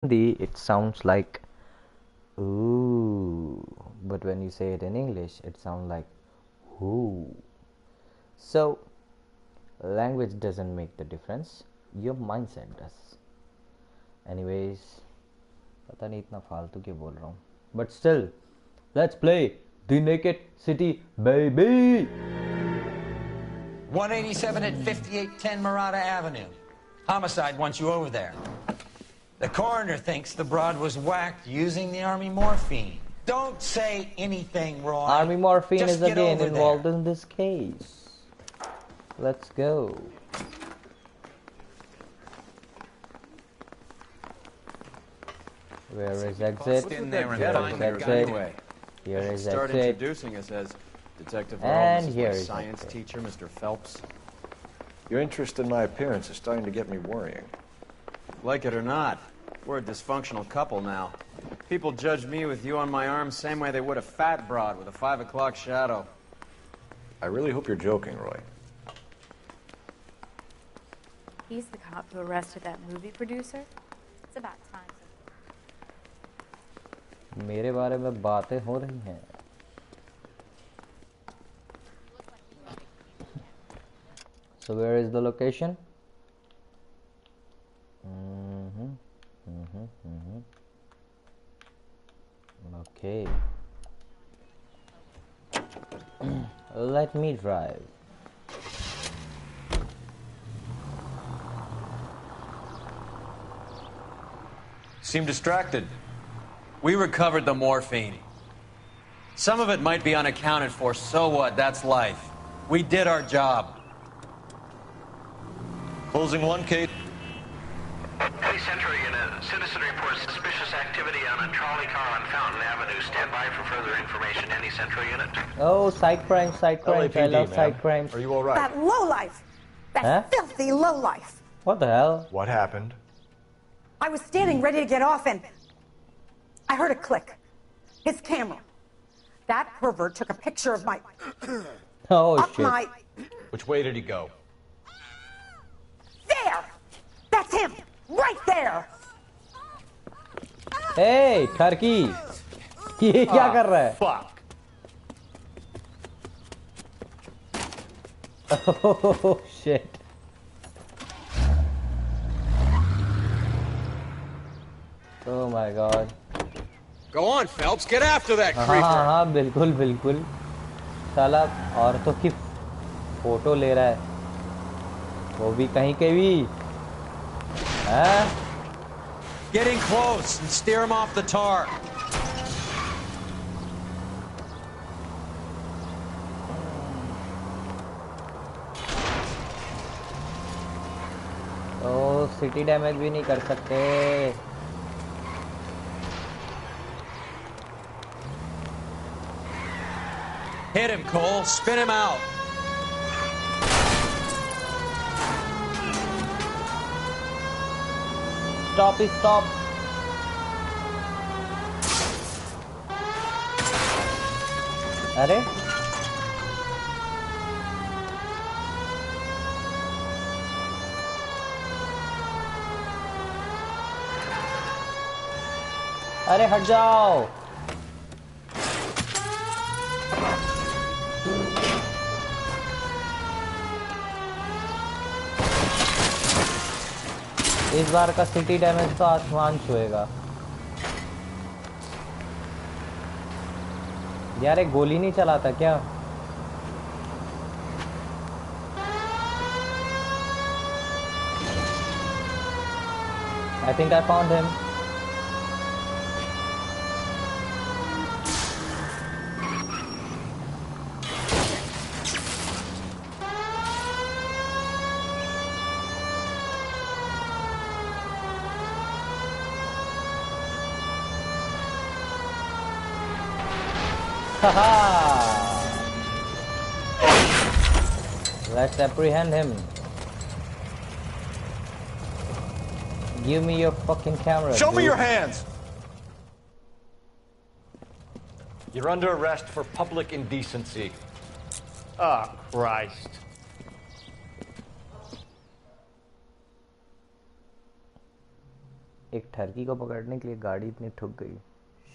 Hindi, it sounds like ooh, but when you say it in English, it sounds like whoo. So, language doesn't make the difference, your mindset does. Anyways, पता नहीं इतना फालतू क्यों बोल रहा हूँ. But still, let's play the Naked City, baby! 187 at 5810 Murata Avenue. Homicide wants you over there. The coroner thinks the broad was whacked using the army morphine. Don't say anything, Roy. Army morphine Just is get again over involved there. in this case. Let's go. Where is exit? In there and Here find is the exit. anyway. Here is Start exit. introducing us as Detective Earl. And This is here my is science exit. teacher, Mr. Phelps. Your interest in my appearance is starting to get me worrying. Like it or not, we're a dysfunctional couple now. People judge me with you on my arm same way they would a fat broad with a 5 o'clock shadow. I really hope you're joking, Roy. He's the cop who arrested that movie producer. It's about time. मेरे बारे में बातें हो रही हैं. So where is the location? Okay. Let me drive. Seem distracted. We recovered the morphine. Some of it might be unaccounted for, so what? That's life. We did our job. Closing one, Kate. Hey, Central Unit. Citizen reports suspicious activity on a trolley car on Fountain Avenue. Stand by for further information. Any Central Unit? Oh, side crimes, side crimes. I love side crimes. Are you all right? That lowlife! That Huh? filthy lowlife! What the hell? What happened? I was standing ready to get off and I heard a click. His camera. That pervert took a picture of my... Oh up shit. my... Which way did he go? There! That's him! Right there! Hey, ठरकी, ये क्या कर रहा है? Fuck! Oh shit. Oh my god. Go on, Phelps. Get after that हाँ हाँ बिल्कुल बिल्कुल. साला औरतों की फोटो ले रहा है. वो भी कहीं के भी. हाँ? Get in close and steer him off the tar. ओ सिटी डैमेज भी नहीं कर सकते. Hit him, Cole. Spin him out. Stop it, stop. अरे अरे हट जाओ. इस बार का सिटी डैमेज तो आसमान छुएगा. यार एक गोली नहीं चलाता क्या? I think I found him. Haha! Let's apprehend him. Give me your fucking camera. Show me dude. your hands! You're under arrest for public indecency. Oh, Christ. एक ठरकी को पकड़ने के लिए गाड़ी इतनी ठुक गई.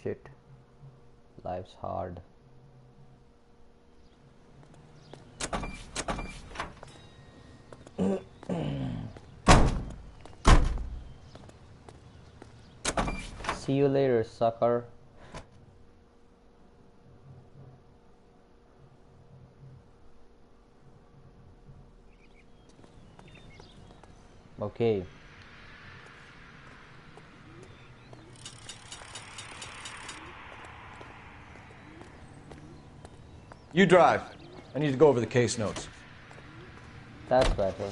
Shit. Life's hard. See you later, sucker. Okay. You drive. I need to go over the case notes. That's better.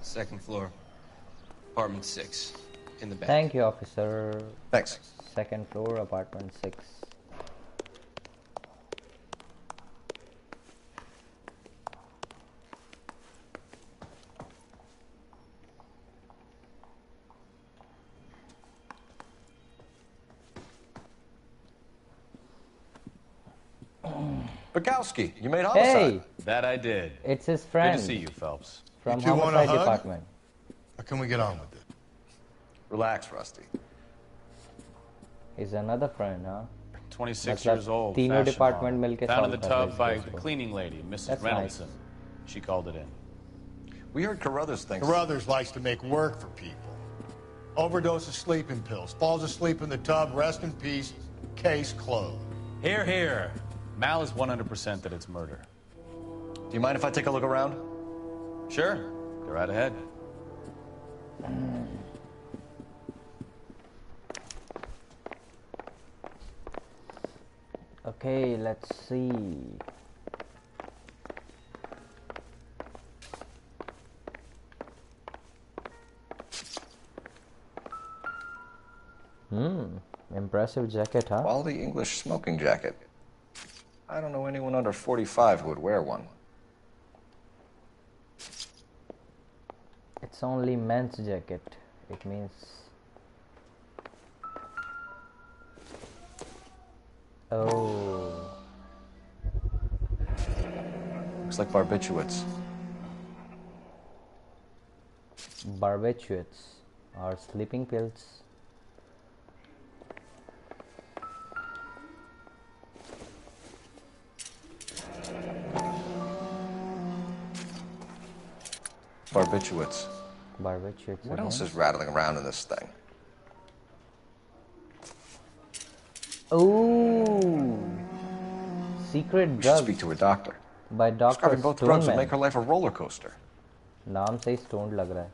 Second floor, apartment 6, in the back. Thank you, officer. Thanks. Second floor, apartment 6. Bukowski, you made homicide. Hey, That I did. it's his Good friend to see you, Phelps. from You two want a homicide hug? department. Or can we get on with it? Relax, Rusty. He's another friend, huh? 26 मतलब years old. तीनों fashion department model. मिलके Found in solve the कर रहे tub इस by case the को. cleaning lady, Mrs. That's Reynoldsson. She called it in. We heard Carruthers thinks... Carruthers likes to make work for people. Overdose of sleeping pills. Falls asleep in the tub. Rest in peace. Case closed. Here, here. Mal is 100% that it's murder. Do you mind if I take a look around? Sure. Go right ahead. Okay, let's see. Impressive jacket, huh? Quality English smoking jacket. I don't know anyone under 45 who would wear one. It's only men's jacket. It means... Oh. Looks like barbiturates. Barbiturates or sleeping pills. Barbiturates. Barbiturates. What again. else is rattling around in this thing? Oh. Secret We should drugs speak to her doctor. by Dr. Prescribing both drugs would make her Stoneman. life a roller coaster. नाम से ही stoned लग रहा है.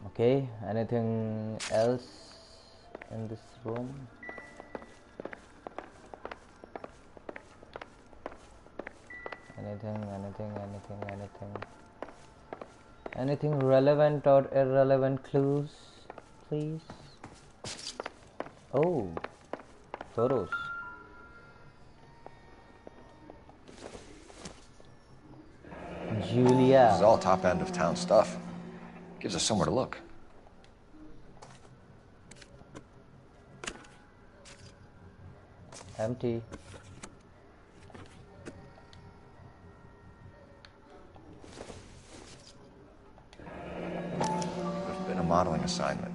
Okay, anything else in this room? Anything relevant or irrelevant clues, please? Oh, photos. This is Julia. all top end of town stuff. Gives us somewhere to look. Empty. There's been a modeling assignment.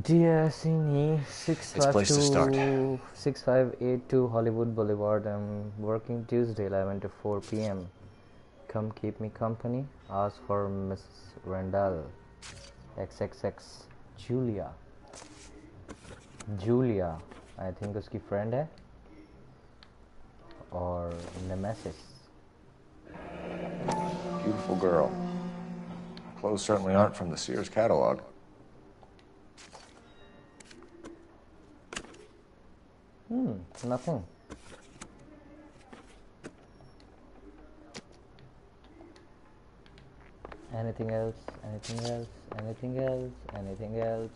Dear Sini, place to start. 6582 Hollywood Boulevard. I'm working Tuesday 11 to 4 p.m. Come keep me company. Ask for Miss Randall. XXX Julia. Julia, I think उसकी friend है or nemesis. Beautiful girl. Clothes certainly aren't from the Sears catalog. Nothing. Anything else? Anything else? Anything else? Anything else?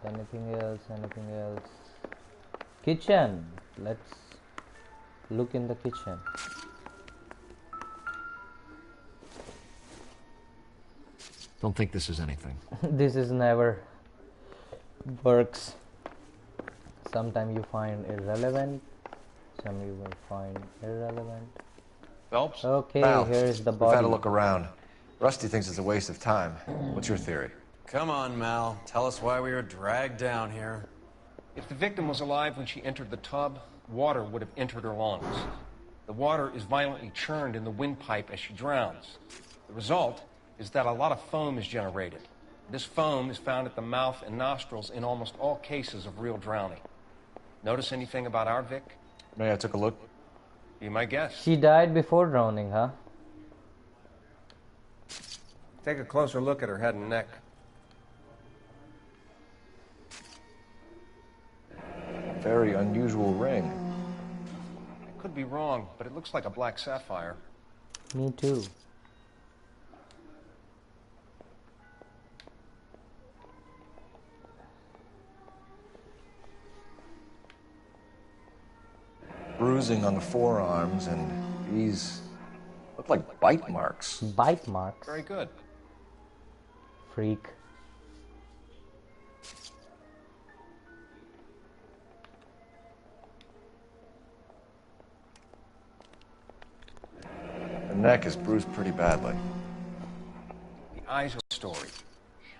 Anything else? Anything else? Kitchen. Let's look in the kitchen. Don't think this is anything. This is never works. Sometimes you find irrelevant, some you will find irrelevant. Phelps? Okay, Mal, here is the we've body. had a look around. Rusty thinks it's a waste of time. What's your theory? Come on, Mal. Tell us why we were dragged down here. If the victim was alive when she entered the tub, water would have entered her lungs. The water is violently churned in the windpipe as she drowns. The result is that a lot of foam is generated. This foam is found at the mouth and nostrils in almost all cases of real drowning. Notice anything about our Vic? May I took a look? Be my guest. She died before drowning, huh? Take a closer look at her head and neck. Very unusual ring. I could be wrong, but it looks like a black sapphire. Me too. Bruising on the forearms, and these look like bite marks. Bite marks. Very good. Freak. The neck is bruised pretty badly. The eyes are the story.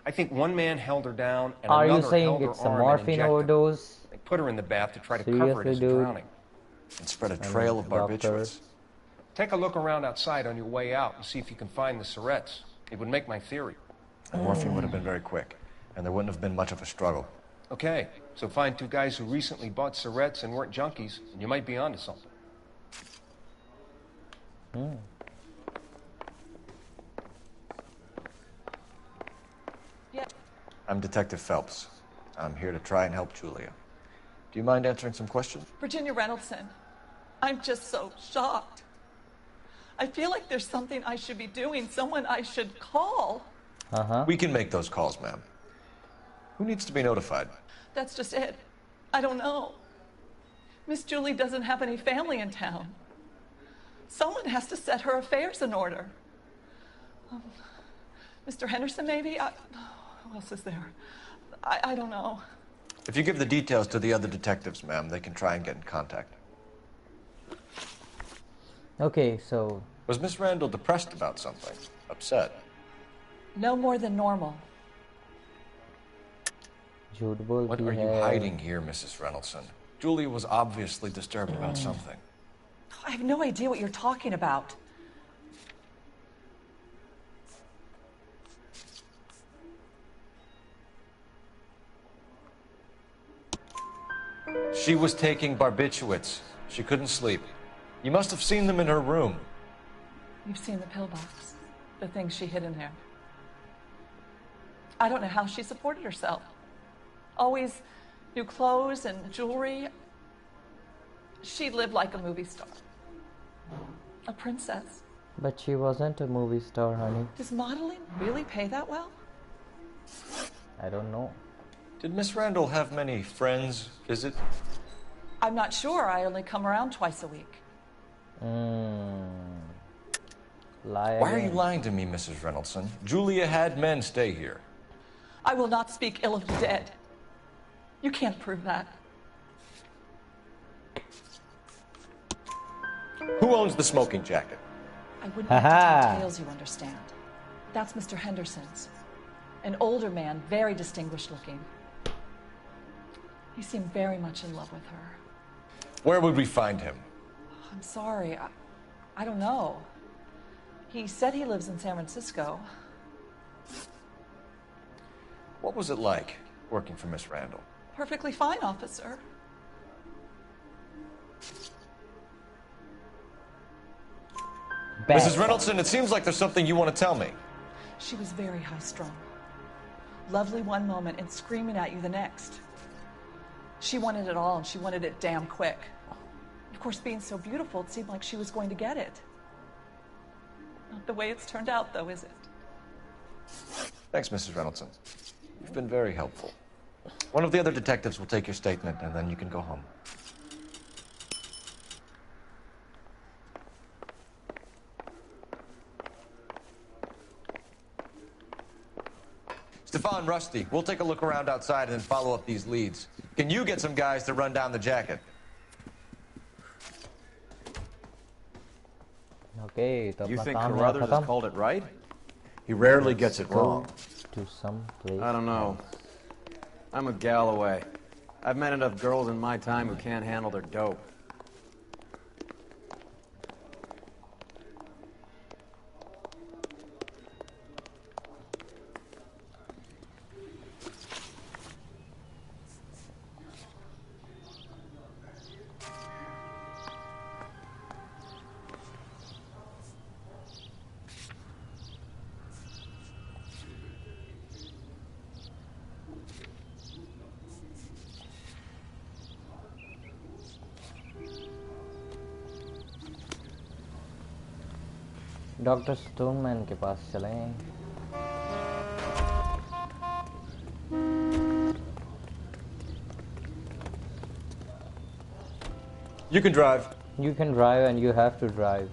I think one man held her down and Are you another saying held her it's a arm and morphine injected her. overdose? They put her in the bath to try to cover it Seriously, as dude? drowning. And spread a trail of doctor. barbiturates. Take a look around outside on your way out and see if you can find the syrettes. It would make my theory. The morphine would have been very quick, and there wouldn't have been much of a struggle. Okay, so find two guys who recently bought syrettes and weren't junkies, and you might be onto something. I'm Detective Phelps. I'm here to try and help Julia. Do you mind answering some questions? Virginia Reynoldson, I'm just so shocked. I feel like there's something I should be doing, someone I should call. We can make those calls, ma'am. Who needs to be notified? That's just it. I don't know. Miss Julie doesn't have any family in town. Someone has to set her affairs in order. Mr. Henderson, maybe? Who else is there? I don't know. If you give the details to the other detectives, ma'am, they can try and get in contact. Okay, so Was Miss Randall depressed about something? Upset? No more than normal. झूठ बोलती What are you है. hiding here, Mrs. Reynoldson? Julia was obviously disturbed about something. I have no idea what you're talking about. She was taking barbiturates. She couldn't sleep. You must have seen them in her room. You've seen the pill box, the things she hid in there. I don't know how she supported herself. Always new clothes and jewelry. She lived like a movie star. A princess. But she wasn't a movie star, honey. Does modeling really pay that well? I don't know. Did Miss Randall have many friends visit? I'm not sure. I only come around twice a week. Lie Why are you again. lying to me, Mrs. Reynoldson? Julia had men stay here. I will not speak ill of the dead. You can't prove that. Who owns the smoking jacket? I wouldn't have to Ha-ha. tell tales, you understand. That's Mr. Henderson's. An older man, very distinguished looking. He seemed very much in love with her. Where would we find him? I'm sorry. I don't know. He said he lives in San Francisco. What was it like working for Miss Randall? Perfectly fine, officer. Bad. Mrs. Reynoldson, it seems like there's something you want to tell me. She was very high strung. Lovely one moment and screaming at you the next. She wanted it all, and she wanted it damn quick. Of course, being so beautiful, it seemed like she was going to get it. Not the way it's turned out, though, is it? Thanks, Mrs. Reynoldson. You've been very helpful. One of the other detectives will take your statement, and then you can go home. Stefan, Rusty, we'll take a look around outside and then follow up these leads. Can you get some guys to run down the jacket? Okay, तो You अपना think काम यहाँ Carruthers has खत्म. called it right? He rarely gets it Go wrong. to some place. I don't know. I'm a Galloway. I've met enough girls in my time who can't handle their dope. Doctor Stoneman के पास चलें. You can drive. You can drive and you have to drive.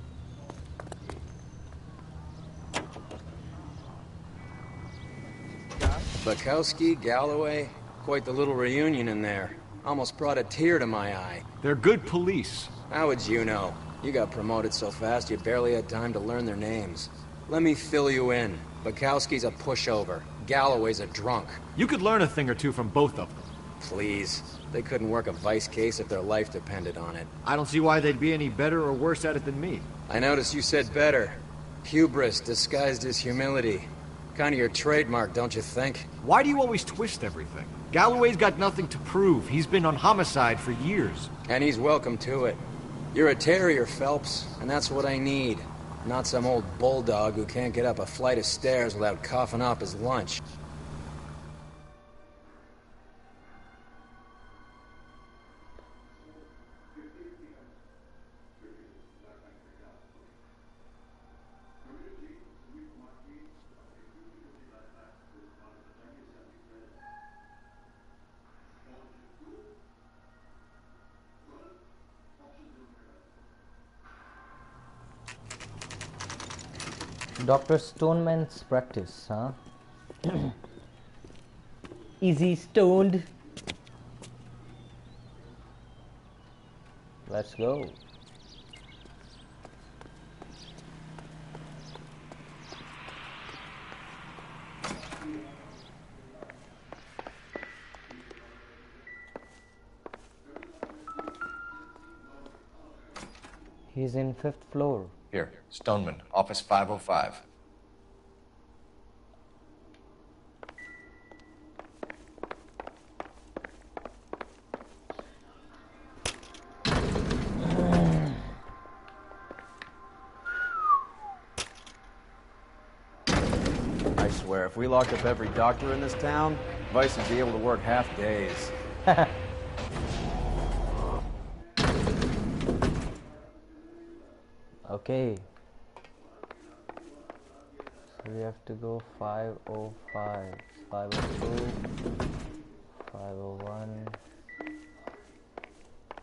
Bukowski, Galloway, quite the little reunion in there. Almost brought a tear to my eye. They're good police. How would you know? You got promoted so fast you barely had time to learn their names. Let me fill you in. Bukowski's a pushover. Galloway's a drunk. You could learn a thing or two from both of them. Please. They couldn't work a vice case if their life depended on it. I don't see why they'd be any better or worse at it than me. I noticed you said better. Hubris disguised as humility. Kind of your trademark, don't you think? Why do you always twist everything? Galloway's got nothing to prove. He's been on homicide for years. And he's welcome to it. You're a terrier, Phelps, and that's what I need. Not some old bulldog who can't get up a flight of stairs without coughing up his lunch. Dr. Stoneman's practice, huh? Easy stoned. Let's go. He's in 5th floor. Here, Stoneman, office 505. I swear, if we locked up every doctor in this town, Vice would be able to work half days. Okay. So we have to go 505, 502, 501,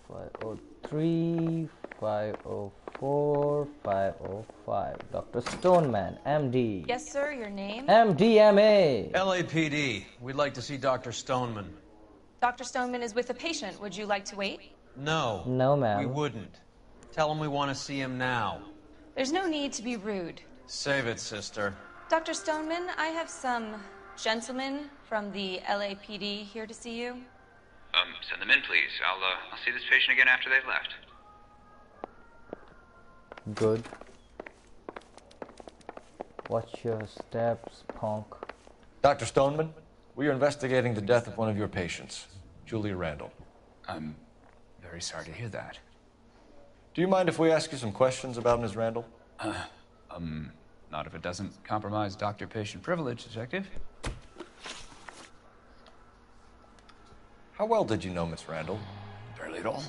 503, 504, 505. Dr. Stoneman, MD. Yes, sir, your name? MDMA. LAPD. We'd like to see Dr. Stoneman. Dr. Stoneman is with a patient. Would you like to wait? No. No, ma'am. We wouldn't. Tell him we want to see him now. There's no need to be rude. Save it, sister. Dr. Stoneman, I have some gentlemen from the LAPD here to see you. Send them in, please. I'll see this patient again after they've left. Good. Watch your steps, punk. Dr. Stoneman, we are investigating the death of one of your patients, Julia Randall. I'm very sorry to hear that. Do you mind if we ask you some questions about Ms. Randall? Not if it doesn't compromise doctor-patient privilege, Detective. How well did you know Miss Randall? Barely at all.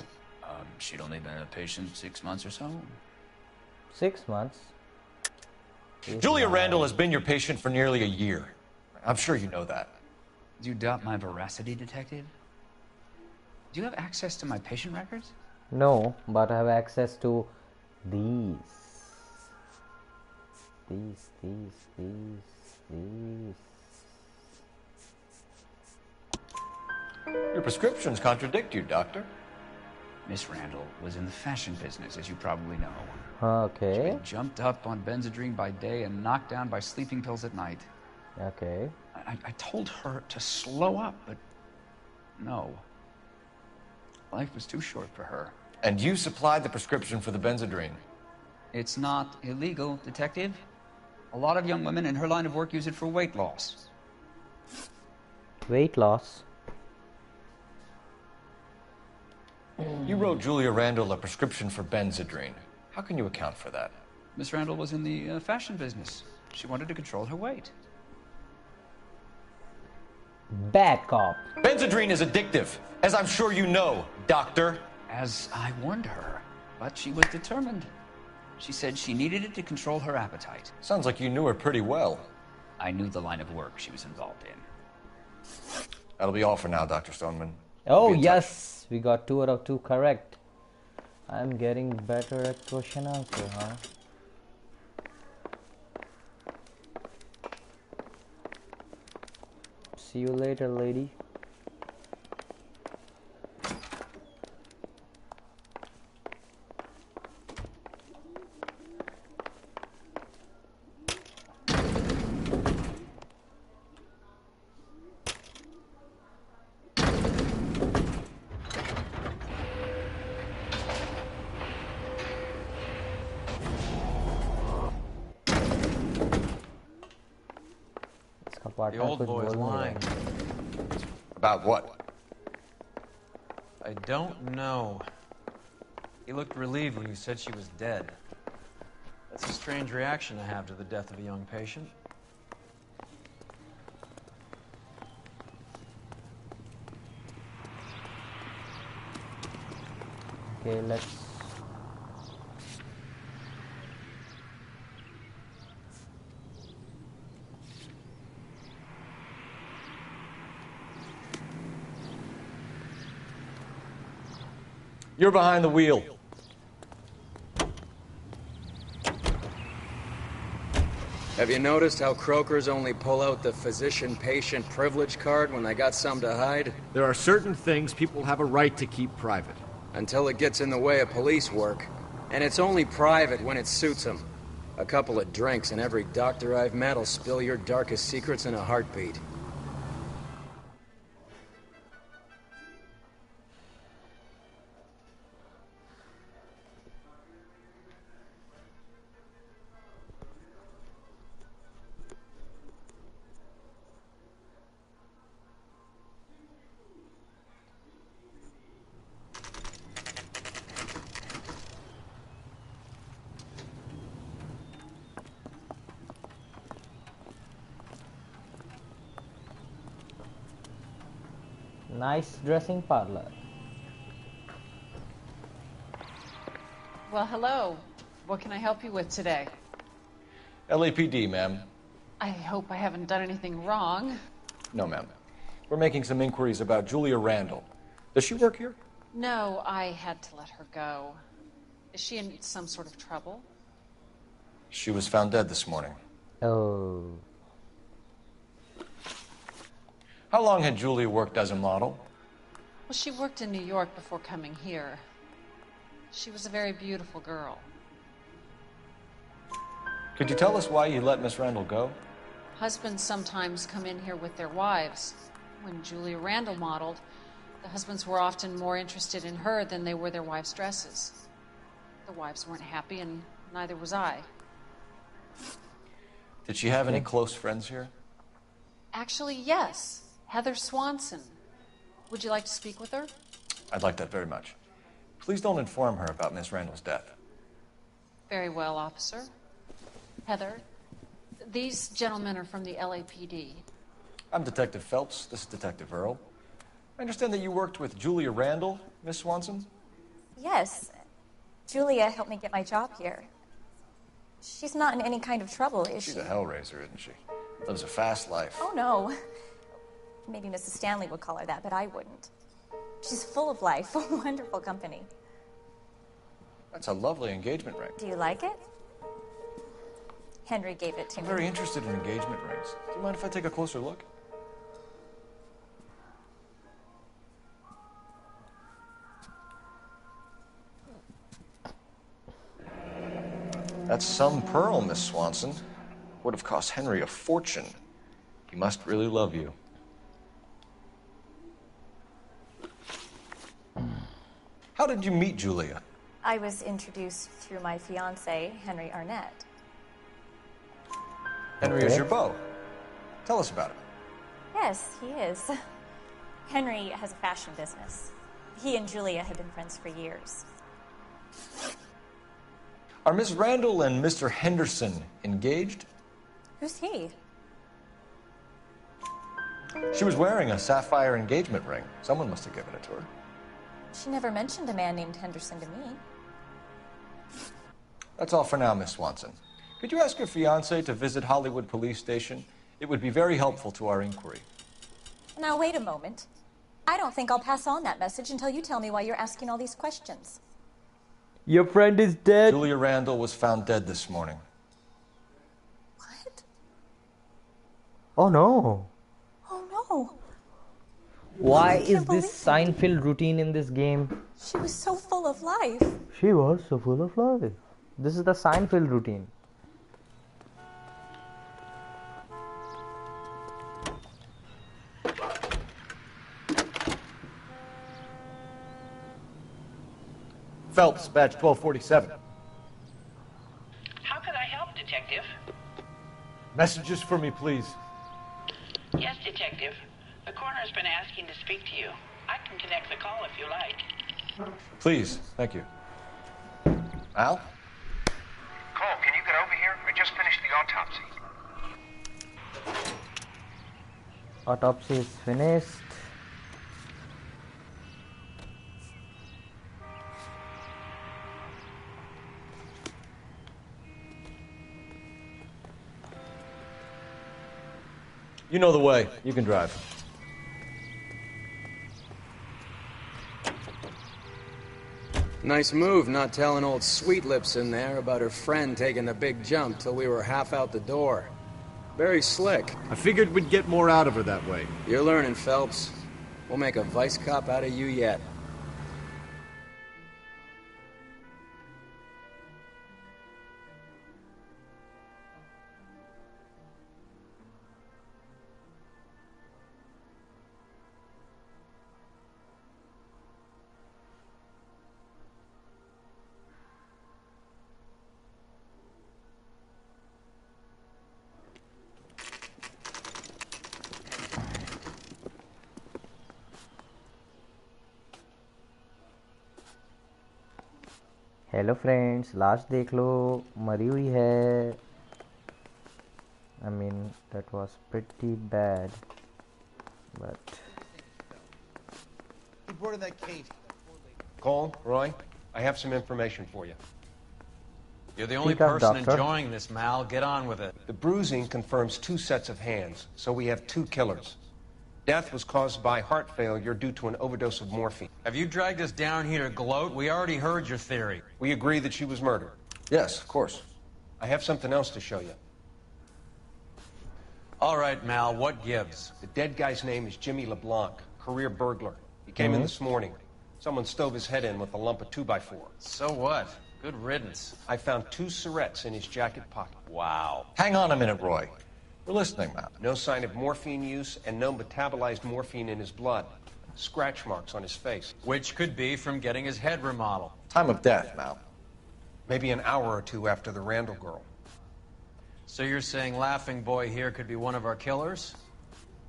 She'd only been a patient 6 months or so. 6 months? Julia Randall has been your patient for nearly a year. I'm sure you know that. Do you doubt my veracity, Detective? Do you have access to my patient records? No, but I have access to these. These. Your prescriptions contradict you, Doctor. Miss Randall was in the fashion business, as you probably know. Okay. She jumped up on Benzedrine by day and knocked down by sleeping pills at night. Okay. I told her to slow up, but no. Life was too short for her. And you supplied the prescription for the Benzedrine. It's not illegal, Detective. A lot of young women in her line of work use it for weight loss. Weight loss? You wrote Julia Randall a prescription for Benzedrine. How can you account for that? Miss Randall was in the fashion business. She wanted to control her weight. Bad cop. Benzedrine is addictive, as I'm sure you know, Doctor. As I warned her, but she was determined. She said she needed it to control her appetite. Sounds like you knew her pretty well. I knew the line of work she was involved in. That'll be all for now, Dr. Stoneman. Oh, yes. We got 2 out of 2 correct. I'm getting better at question answer, huh? See you later, lady. The old boy's lying. About what? I don't know. He looked relieved when you said she was dead. That's a strange reaction to have to the death of a young patient. Okay, let's... You're behind the wheel. Have you noticed how Croakers only pull out the physician-patient privilege card when they got something to hide? There are certain things people have a right to keep private. Until it gets in the way of police work. And it's only private when it suits them. A couple of drinks and every doctor I've met will spill your darkest secrets in a heartbeat. Nice dressing parlor. Well, hello. What can I help you with today? LAPD, ma'am. I hope I haven't done anything wrong. No, ma'am. We're making some inquiries about Julia Randall. Does she work here? No, I had to let her go. Is she in some sort of trouble? She was found dead this morning. Oh. How long had Julia worked as a model? Well, she worked in New York before coming here. She was a very beautiful girl. Could you tell us why you let Miss Randall go? Husbands sometimes come in here with their wives. When Julia Randall modeled, the husbands were often more interested in her than they were their wives' dresses. The wives weren't happy, and neither was I. Did she have any close friends here? Actually, yes. Heather Swanson. Would you like to speak with her? I'd like that very much. Please don't inform her about Miss Randall's death. Very well, officer. Heather, these gentlemen are from the LAPD. I'm Detective Phelps. This is Detective Earl. understand that you worked with Julia Randall, Miss Swanson? Yes. Julia helped me get my job here. She's not in any kind of trouble, is she? She's a hellraiser, isn't she? Lives a fast life. Oh, no. Maybe Mrs. Stanley would call her that, but I wouldn't. She's full of life, wonderful company. That's a lovely engagement ring. Do you like it? Henry gave it to I'm me. very interested in engagement rings. Do you mind if I take a closer look? That's some pearl, Miss Swanson. Would have cost Henry a fortune. He must really love you. How did you meet Julia? I was introduced through my fiancé, Henry Arnett. Henry is your beau. Tell us about it. Yes, he is. Henry has a fashion business. He and Julia have been friends for years. Are Miss Randall and Mr. Henderson engaged? Who's he? She was wearing a sapphire engagement ring. Someone must have given it to her. She never mentioned a man named Henderson to me. That's all for now, Miss Swanson. Could you ask your fiancé to visit Hollywood Police Station? It would be very helpful to our inquiry. Now, wait a moment. I don't think I'll pass on that message until you tell me why you're asking all these questions. Your friend is dead. Julia Randall was found dead this morning. What? Oh no. Oh no. Why is this Seinfeld routine in this game? She was so full of life. She was so full of life. This is the Seinfeld routine. Phelps, badge 1247. How can I help, Detective? Messages for me, please. Yes, Detective. The coroner's been asking to speak to you. I can connect the call if you like. Please, thank you. Al? Cole, can you get over here? I just finished the autopsy. Autopsy is finished. You know the way. You can drive. Nice move not telling old Sweet Lips in there about her friend taking the big jump till we were half out the door. Very slick. I figured we'd get more out of her that way. You're learning, Phelps. We'll make a vice cop out of you yet. Hello friends, लाश देख लो, मरी हुई है. I mean, that was pretty bad, but He brought in that case. Cole, Roy, I have some information for you. You're the only Speak up, person doctor. enjoying this, Mal. Get on with it. The bruising confirms 2 sets of hands, so we have 2 killers. Death was caused by heart failure due to an overdose of morphine. Have you dragged us down here to gloat? We already heard your theory. We agree that she was murdered. Yes, of course. I have something else to show you. All right, Mal, what gives? The dead guy's name is Jimmy LeBlanc, career burglar. He came in this morning. Someone stove his head in with a lump of 2x4. So what? Good riddance. I found 2 cigarettes in his jacket pocket. Wow. Hang on a minute, Roy. We're listening, Matt. No sign of morphine use and no metabolized morphine in his blood. Scratch marks on his face. Which could be from getting his head remodeled. Time of death, Mal. Maybe an hour or 2 after the Randall girl. So you're saying Laughing Boy here could be one of our killers?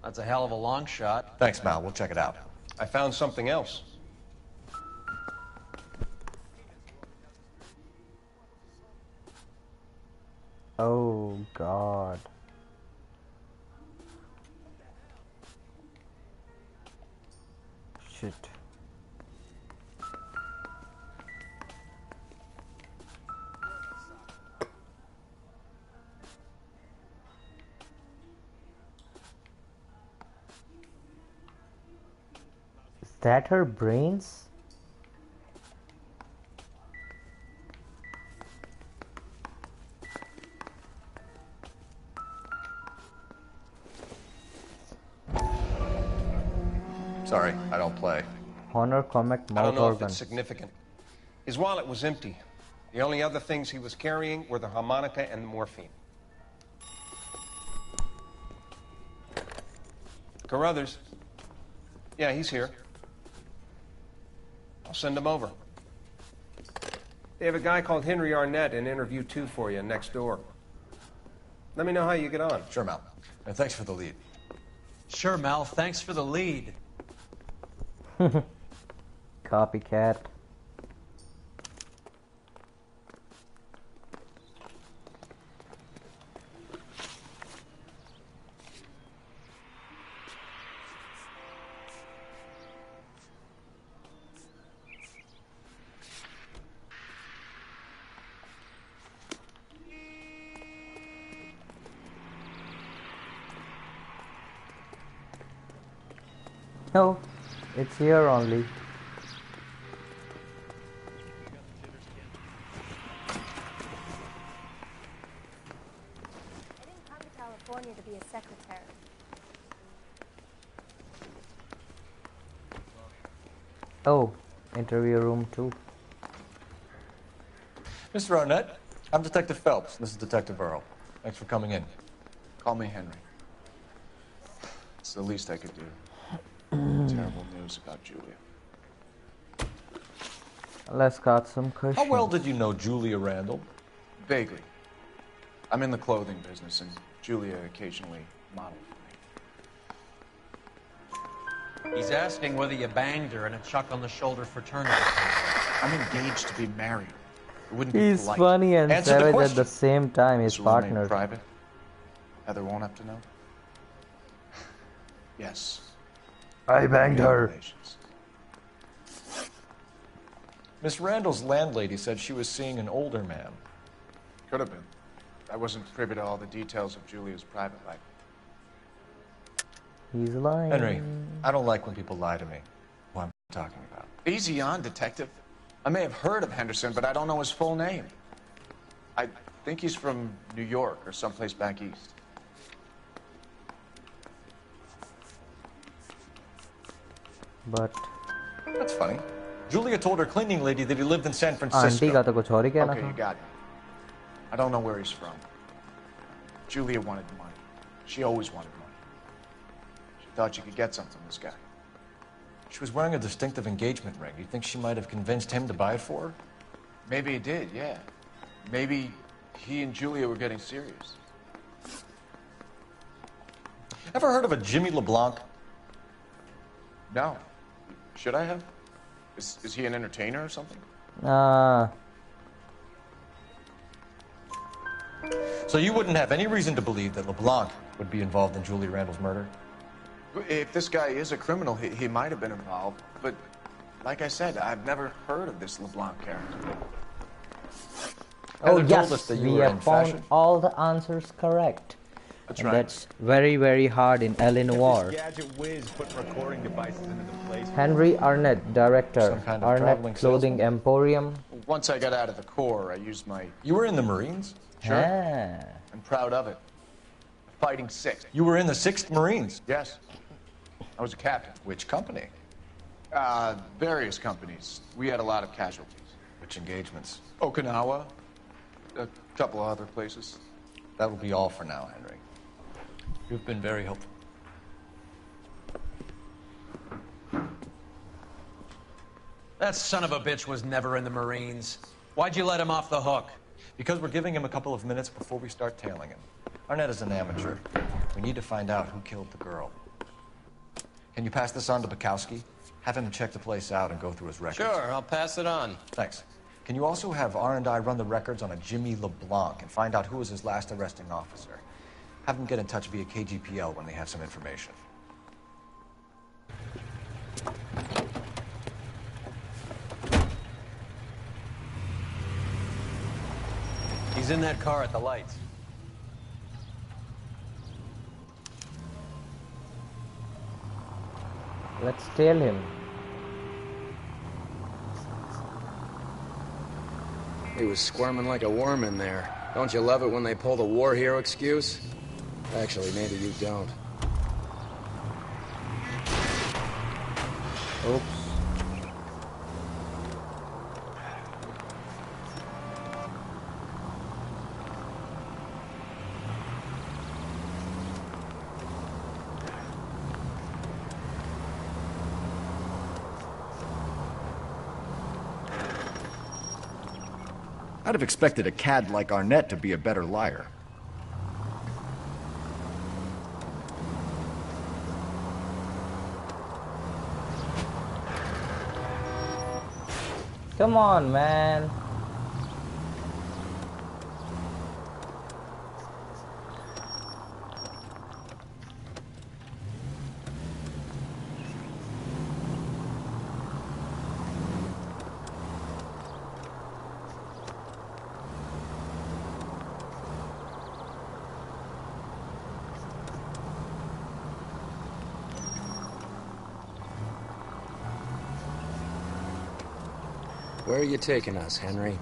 That's a hell of a long shot. Thanks, Mal. We'll check it out. I found something else. oh god. shit. Is that her brains? Sorry, I don't play. Honor comic I mouth don't know if organ. it's significant. His wallet was empty. The only other things he was carrying were the harmonica and the morphine. Carruthers. Yeah, he's here. I'll send him over. They have a guy called Henry Arnett in interview 2 for you next door. Let me know how you get on. Sure, Mel. And thanks for the lead. Sure, Mel. Thanks for the lead. Copycat. No, it's here only. I didn't come to California to be a secretary. Oh, interview room 2. Mr. Arnett, I'm Detective Phelps. This is Detective Earl. Thanks for coming in. Call me Henry. It's the least I could do. Terrible news about Julia. Let's got some cushion. How well did you know Julia Randall? Vaguely. I'm in the clothing business, and Julia occasionally modeled for me. He's asking whether you banged her in a chuck-on-the-shoulder fraternity. I'm engaged to be married. It wouldn't be He's polite. funny and Answer the savage at question. the same time. His This will remain partner. private. Heather won't have to know. Yes. I banged her. Miss Randall's landlady said she was seeing an older man. Could have been. I wasn't privy to all the details of Julia's private life. He's lying. Henry, I don't like when people lie to me. Who I'm talking about. Easy on, Detective. I may have heard of Henderson, but I don't know his full name. I think he's from New York or someplace back east. But That's funny. Julia told her cleaning lady that he lived in San aunty Francisco. का तो कुछ और ही कहना Okay, you था. got me. I don't know where he's from. Julia wanted money. She always wanted money. She thought she could get something from this guy. She was wearing a distinctive engagement ring. You think she might have convinced him to buy it for her? Maybe he did, yeah. Maybe he and Julia were getting serious. Ever heard of a Jimmy LeBlanc? No. Should I have? Is he an entertainer or something? So you wouldn't have any reason to believe that LeBlanc would be involved in Julia Randall's murder? If this guy is a criminal, he might have been involved. But like I said, I've never heard of this LeBlanc character. Oh Heather told us yes, that you we were have in found fashion. all the answers correct. That's And right. that's very, very hard in L.A. Noire. Gadget whiz put recording devices into the place. Henry Arnett, director. Some kind of traveling Arnett Clothing salesman. Emporium. Once I got out of the Corps, I used my... You were in the Marines? Sure. Ah. I'm proud of it. Fighting Sixth. You were in the 6th Marines? Yes. I was a captain. Which company? Various companies. We had a lot of casualties. Which engagements? Okinawa. A couple of other places. That will be all for now, Henry. You've been very helpful. That son of a bitch was never in the Marines. Why'd you let him off the hook? Because we're giving him a couple of minutes before we start tailing him. Arnett is an amateur. We need to find out who killed the girl. Can you pass this on to Bukowski? Have him check the place out and go through his records. Sure, I'll pass it on. Thanks. Can you also have R&I run the records on a Jimmy LeBlanc and find out who was his last arresting officer? Have them get in touch via KGPL when they have some information. in that car at the lights. Let's tail him. He was squirming like a worm in there. Don't you love it when they pull the war hero excuse? Actually, maybe you don't. Oops. I'd have expected a cad like Arnett to be a better liar. Come on, man. Where are you taking us, Henry?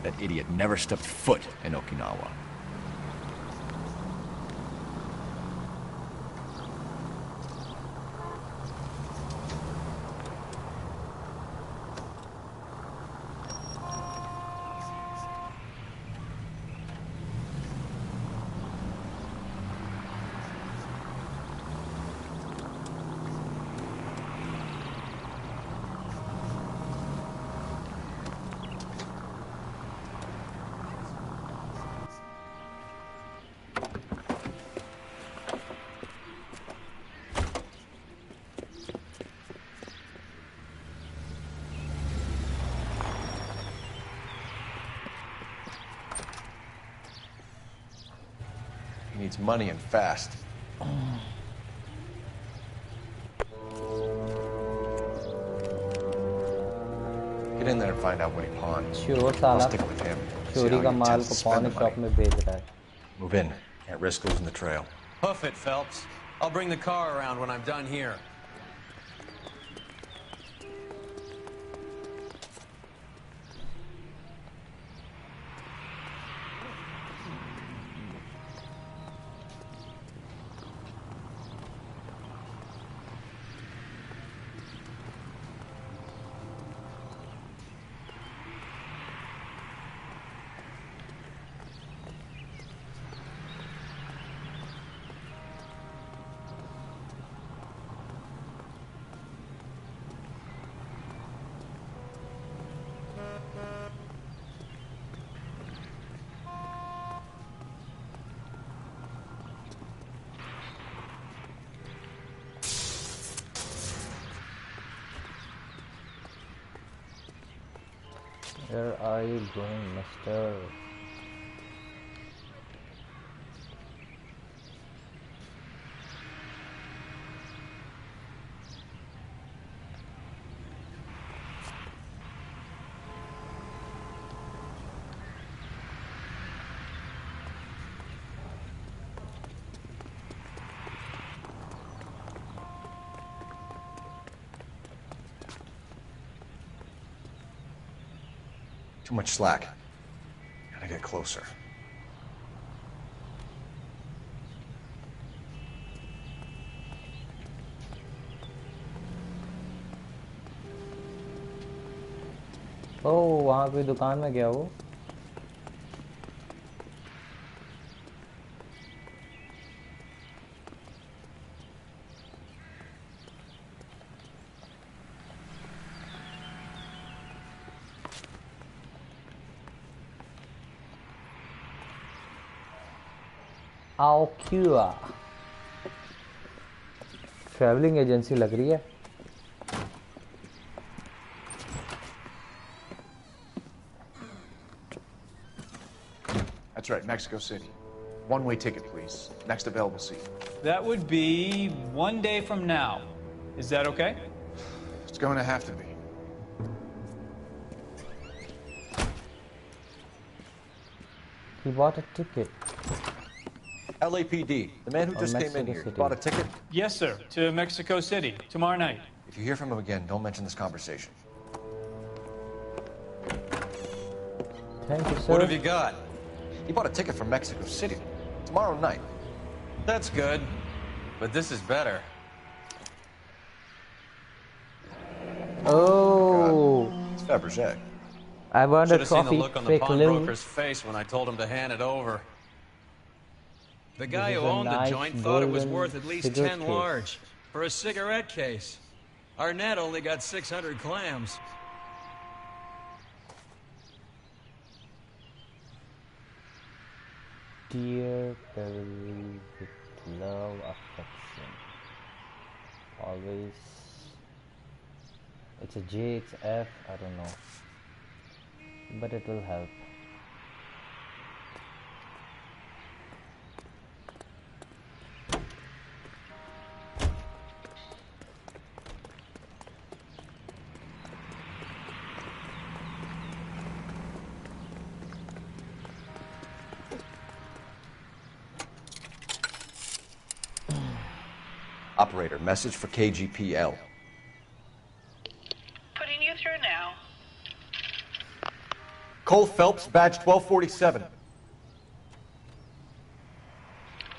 That idiot never stepped foot in Okinawa. He needs money and fast. Get in there and find out what he pawned. Sure, I'll साला stick with him. See चोरी how का he mall intends को to spend पान the shop money. में बेच रहा है. Move in. Can't risk losing the trail. Hoof it, Phelps. I'll bring the car around when I'm done here. Where are you going, mister? Too much slack. Gotta get closer. ओह वहाँ कोई दुकान में गया वो. Alcua ट्रैवलिंग एजेंसी लग रही है. That's right, Mexico City. One-way ticket, please. Next available seat. That would be 1 day from now. Is that okay? It's going to have to be. He bought a ticket. LAPD, the man who Or just came in Mexico here, he City. bought a ticket? Yes, sir. To Mexico City tomorrow night. If you hear from him again, don't mention this conversation. Thank you, sir. What have you got? He bought a ticket for Mexico City tomorrow night. That's good. But this is better. Oh. It's Fabergé. I want Should a have seen the trophy. look on the Fake Lou. pawnbroker's face when I told him to hand it over. The guy This who is a owned the nice joint thought it was golden worth at least cigarette 10 case. large for a cigarette case. Arnett only got 600 clams. Dear Beverly, with love, affection. Always. It's a J, it's a F, I don't know. But it will help. Operator, message for KGPL. Putting you through now. Cole Phelps, badge 1247.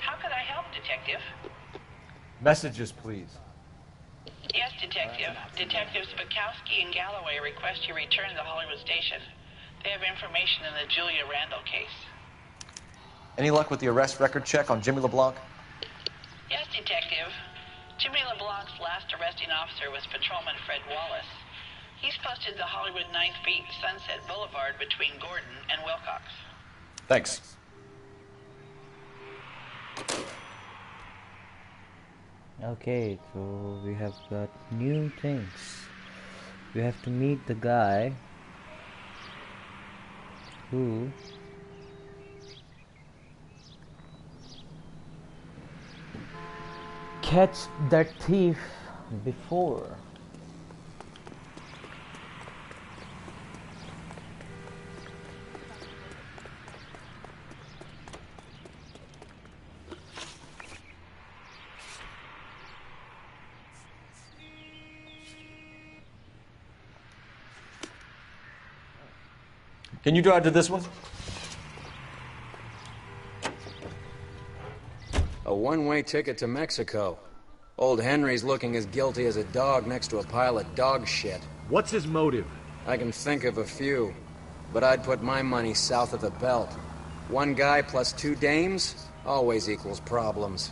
How could I help, Detective? Messages, please. Yes, Detective. Detectives Bukowski and Galloway request you return to the Hollywood station. They have information in the Julia Randall case. Any luck with the arrest record check on Jimmy LeBlanc? Yes, Detective. Jimmy LeBlanc's last arresting officer was Patrolman Fred Wallace. He's posted the Hollywood 9th Beat Sunset Boulevard between Gordon and Wilcox. Thanks. Okay, so we have got new things. We have to meet the guy who catch that thief before. Can you drive to this one? A one-way ticket to Mexico. Old Henry's looking as guilty as a dog next to a pile of dog shit. What's his motive? I can think of a few, but I'd put my money south of the belt. One guy plus two dames always equals problems.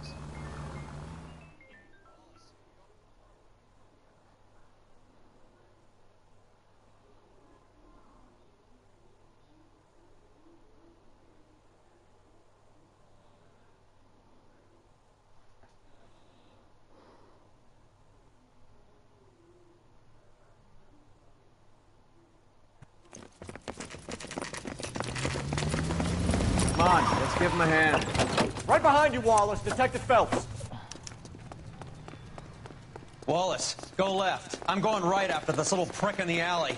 Come on, let's give him a hand. Right behind you, Wallace. Detective Phelps. Wallace, go left. I'm going right after this little prick in the alley.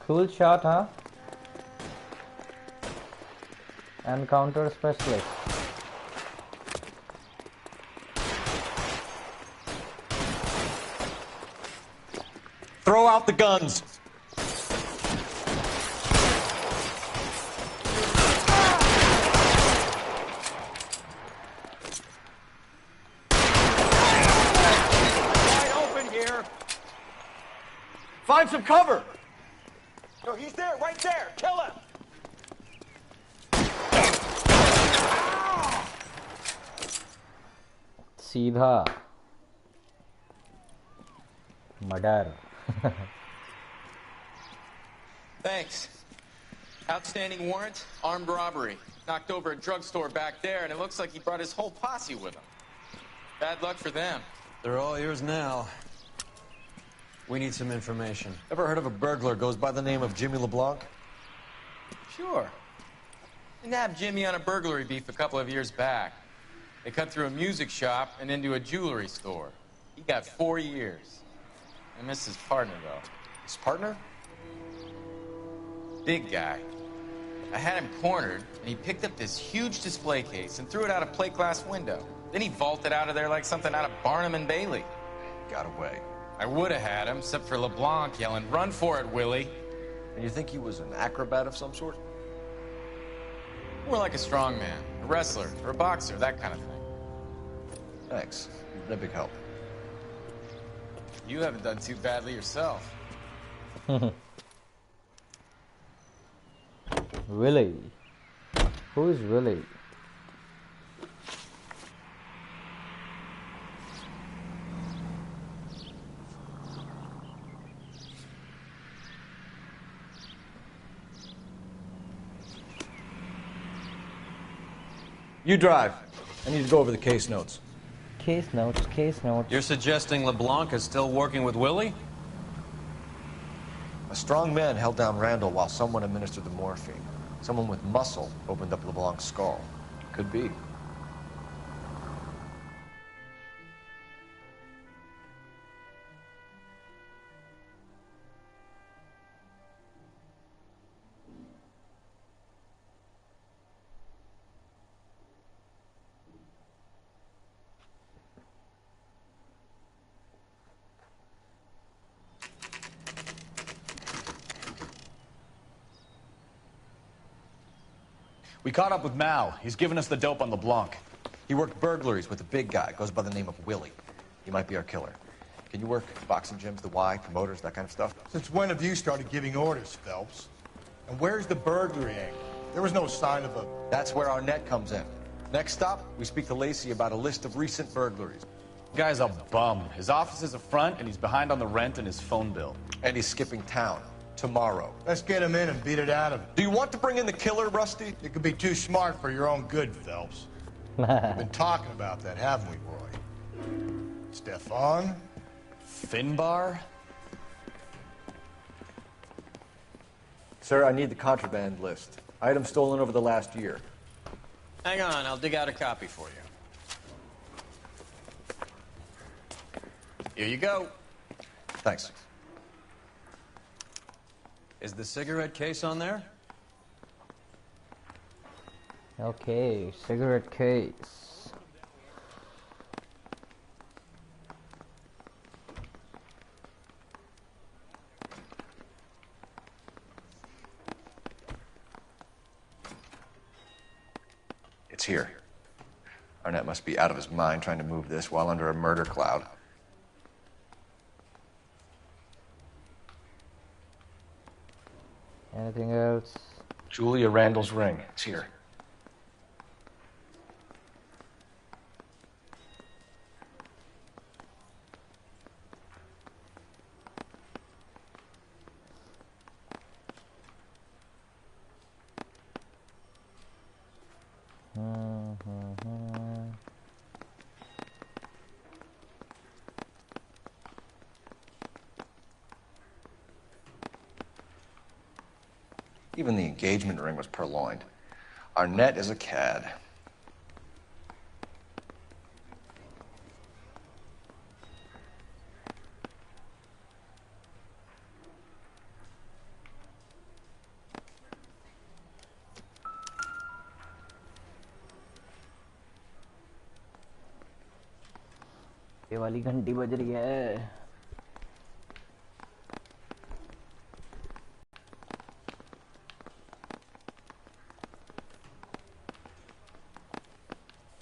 Cool shot, huh? Encounter specialist. Throw out the guns. Wide open here. Find some cover. No, he's there, right there. Kill him. सीधा murder. Thanks. Outstanding warrant, armed robbery. Knocked over a drugstore back there, and it looks like he brought his whole posse with him. Bad luck for them. They're all yours now. We need some information. Ever heard of a burglar goes by the name of Jimmy LeBlanc? Sure. We nabbed Jimmy on a burglary beef a couple of years back. They cut through a music shop and into a jewelry store. He got 4 years. I missed his partner, though. His partner? Big guy. I had him cornered, and he picked up this huge display case and threw it out a plate glass window. Then he vaulted out of there like something out of Barnum and Bailey. Got away. I would have had him, except for LeBlanc yelling, "Run for it, Willie!" And you think he was an acrobat of some sort? More like a strongman, a wrestler, or a boxer, that kind of thing. Thanks. You've been a big help. You haven't done too badly yourself. Willie. Who is Willie? You drive. I need to go over the case notes. Case notes, case notes. You're suggesting LeBlanc is still working with Willie? A strong man held down Randall while someone administered the morphine. Someone with muscle opened up LeBlanc's skull. Could be. We caught up with Mao. He's given us the dope on LeBlanc. He worked burglaries with a big guy. Goes by the name of Willie. He might be our killer. Can you work boxing gyms, the Y, promoters, that kind of stuff? Since when have you started giving orders, Phelps? And where's the burglary angle? There was no sign of a... That's where our net comes in. Next stop, we speak to Lacey about a list of recent burglaries. Guy's a bum. His office is a front, and he's behind on the rent and his phone bill. And he's skipping town. Tomorrow. Let's get him in and beat it out of him. Do you want to bring in the killer, Rusty? You could be too smart for your own good, Phelps. We've been talking about that, haven't we, Roy? Stefan? Finbar? Sir, I need the contraband list. Items stolen over the last year. Hang on, I'll dig out a copy for you. Here you go. Thanks. Is the cigarette case on there? Okay, cigarette case. It's here. Arnett must be out of his mind trying to move this while under a murder cloud. Anything else? Julia Randall's ring. It's here. Even the engagement ring was purloined. Arnett is a cad. ये वाली घंटी बज रही है.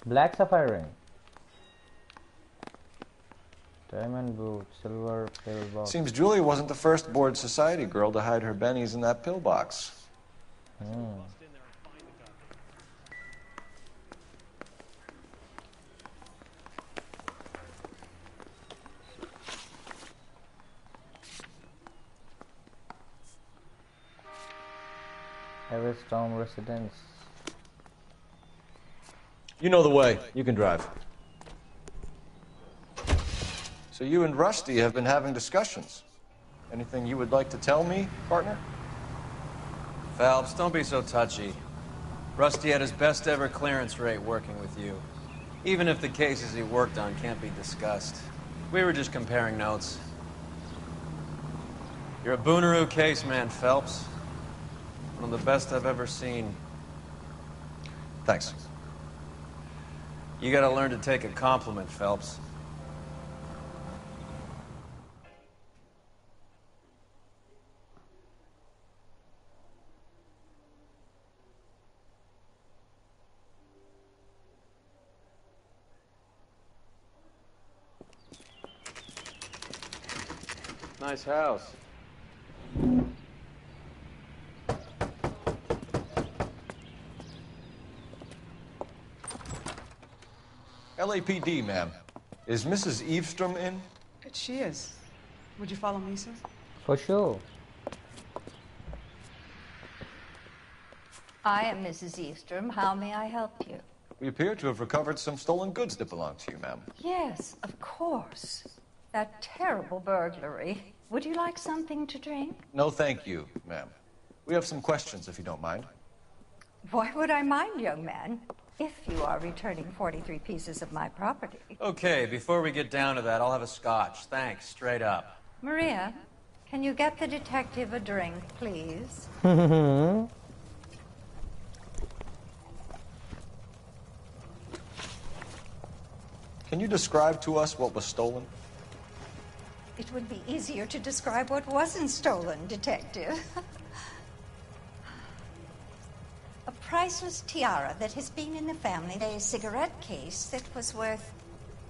Black sapphire ring. Diamond boot, silver pill box. Seems Julia wasn't the first bored society girl to hide her bennies in that pillbox. Firestone residence. You know the way. You can drive. So you and Rusty have been having discussions. Anything you would like to tell me, partner? Phelps, don't be so touchy. Rusty had his best ever clearance rate working with you. Even if the cases he worked on can't be discussed. We were just comparing notes. You're a Booneroo case man, Phelps. One of the best I've ever seen. Thanks. You gotta learn to take a compliment, Phelps. Nice house. LAPD, ma'am. Is Mrs. Eavestrom in? She is. Would you follow me, sir? For sure. I am Mrs. Eastrom. How may I help you? We appear to have recovered some stolen goods that belong to you, ma'am. Yes, of course. That terrible burglary. Would you like something to drink? No, thank you, ma'am. We have some questions, if you don't mind. Why would I mind, young man? If you are returning 43 pieces of my property. Okay, before we get down to that, I'll have a scotch. Thanks, straight up. Maria, can you get the detective a drink, please? Can you describe to us what was stolen? It would be easier to describe what wasn't stolen, Detective. A priceless tiara that has been in the family, a cigarette case that was worth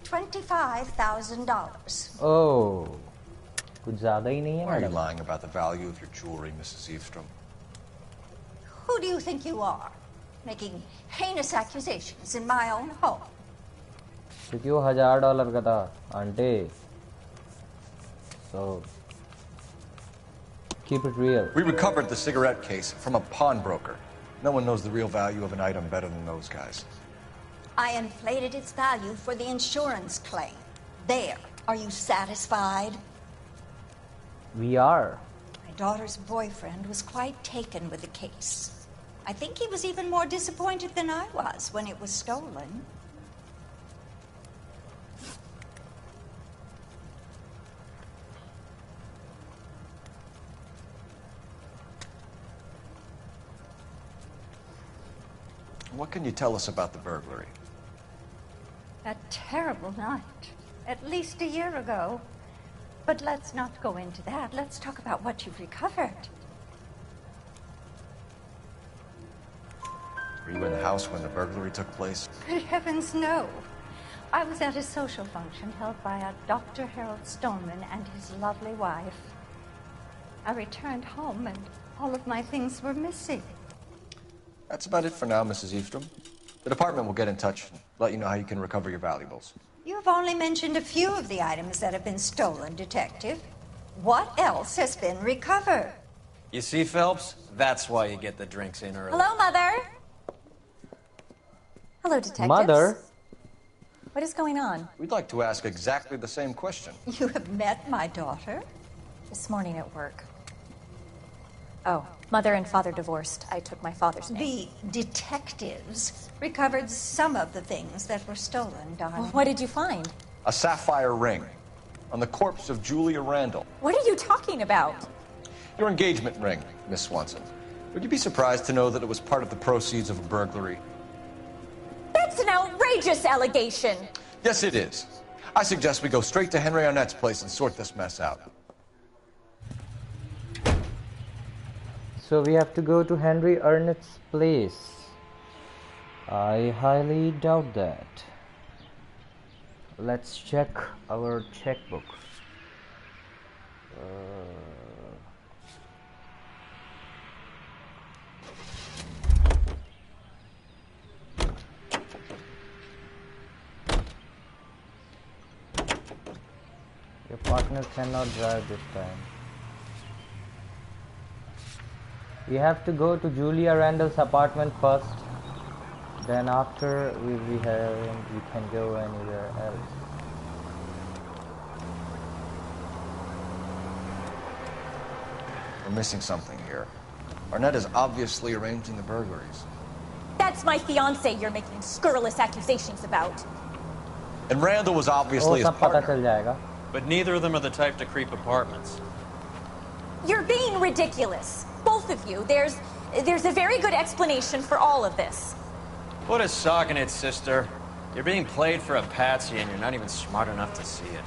$25,000. Oh, कुछ ज़्यादा ही नहीं है Why are you madam? lying about the value of your jewelry, Mrs. Eavestrom? Who do you think you are, making heinous accusations in my own home? क्योंकि वो $1000 का था, aunty. So keep it real. We recovered the cigarette case from a pawnbroker. No one knows the real value of an item better than those guys. I inflated its value for the insurance claim. There. Are you satisfied? We are. My daughter's boyfriend was quite taken with the case. I think he was even more disappointed than I was when it was stolen. What can you tell us about the burglary? That terrible night. At least a year ago. But let's not go into that. Let's talk about what you've recovered. Were you in the house when the burglary took place? Good heavens, no. I was at a social function held by a Dr. Harold Stoneman and his lovely wife. I returned home and all of my things were missing. That's about it for now, Mrs. Eavestrom. The department will get in touch and let you know how you can recover your valuables. You've only mentioned a few of the items that have been stolen, Detective. What else has been recovered? You see, Phelps? That's why you get the drinks in early. Hello, Mother. Hello, detectives. Mother? What is going on? We'd like to ask exactly the same question. You have met my daughter? This morning at work. Oh, mother and father divorced. I took my father's name. The detectives recovered some of the things that were stolen, darling. Well, what did you find? A sapphire ring on the corpse of Julia Randall. What are you talking about? Your engagement ring, Miss Swanson. Would you be surprised to know that it was part of the proceeds of a burglary? That's an outrageous allegation. Yes, it is. I suggest we go straight to Henry Arnett's place and sort this mess out. So we have to go to Henry Arnett's place. I highly doubt that. Let's check our checkbook. Your partner cannot drive this time. You have to go to Julia Randall's apartment first. Then after we can go anywhere else. We're missing something here. Arnett is obviously arranging the burglaries. That's my fiance you're making scurrilous accusations about. And Randall was obviously his सब पता partner. चल जाएगा. But neither of them are the type to creep apartments. You're being ridiculous. Both of you. There's a very good explanation for all of this. Put a sock in it, sister. You're being played for a patsy and you're not even smart enough to see it.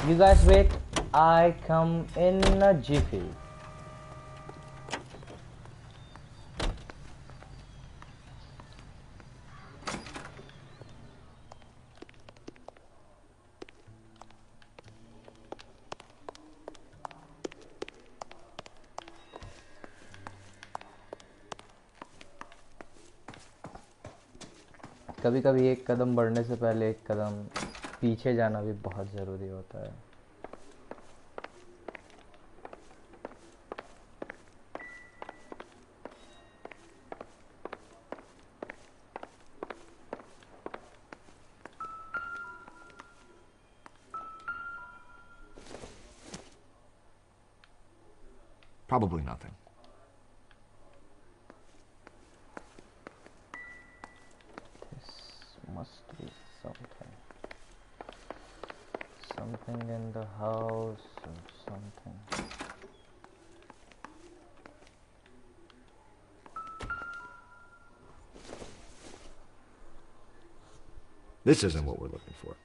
You guys wait, I come in a jiffy. कभी कभी एक कदम बढ़ने से पहले एक कदम पीछे जाना भी बहुत ज़रूरी होता है. Probably nothing. This must be something. Something in the house or something. This isn't what we're looking for.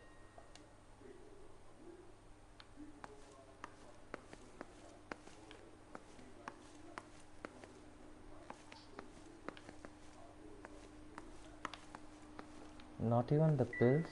Not even the pills?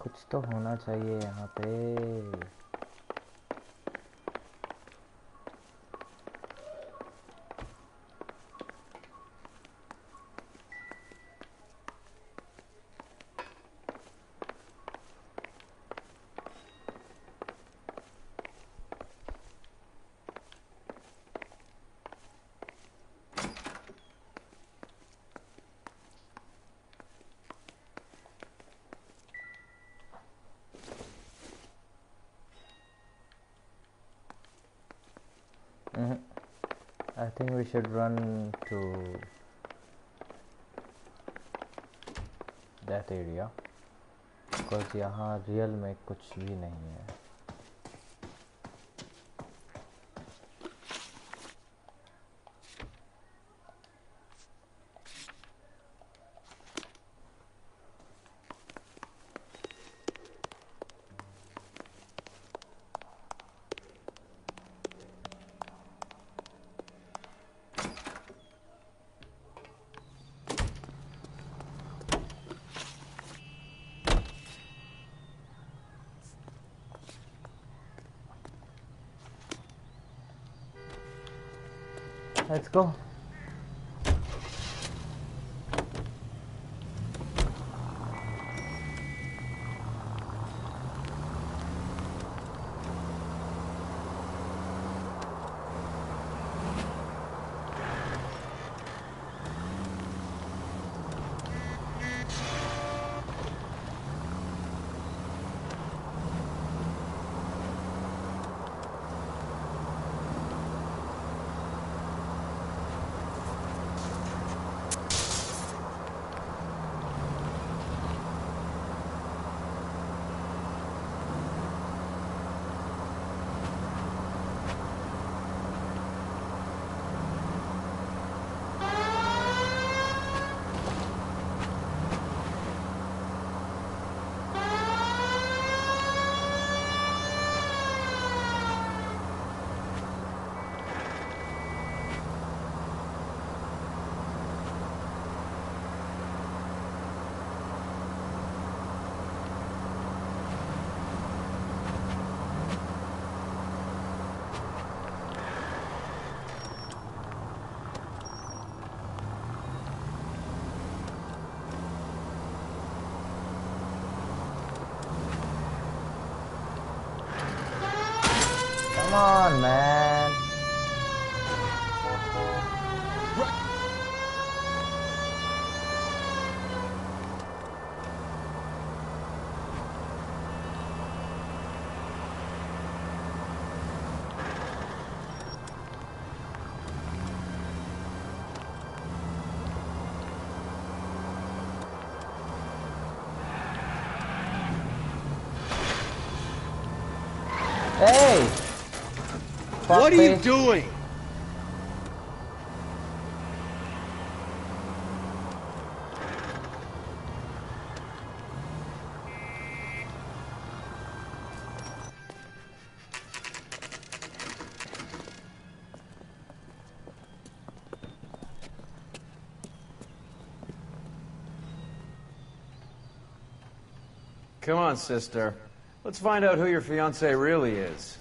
कुछ तो होना चाहिए यहाँ पे. I think we should run to that area because यहाँ real में कुछ भी नहीं है. Let's go. Come on, man. Hey! What are you doing? Come on, sister. Let's find out who your fiancé really is.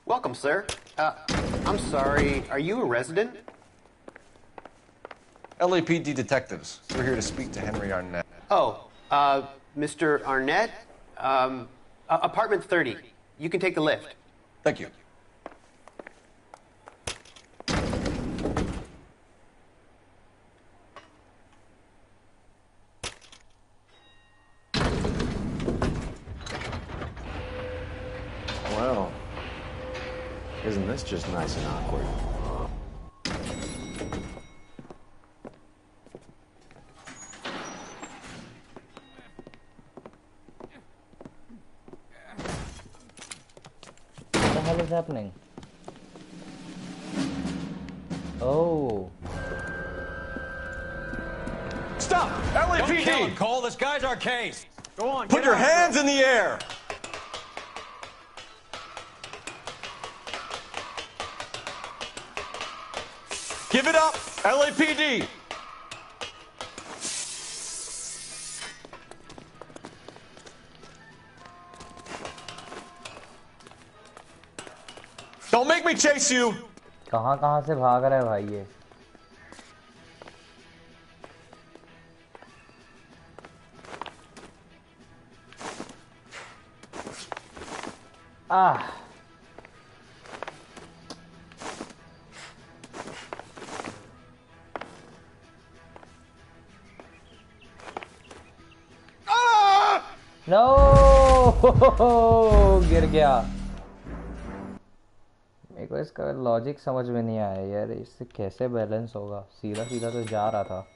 Welcome, sir. I'm sorry, are you a resident? LAPD detectives. We're here to speak to Henry Arnett. Oh, Mr. Arnett? Apartment 30. You can take the lift. Thank you. Well, isn't this just nice and awkward? What the hell is happening? Oh. Stop! Don't kill LAPD! him, Cole. This guy's our case. Go on. Put get your out. hands in the air! Give it up! LAPD! Don't make me chase you! कहाँ से भाग रहा है भाई ये? Ah. No! गिर गया। मेरे को इसका लॉजिक समझ में नहीं आया यार, इससे कैसे बैलेंस होगा? सीधा सीधा तो जा रहा था।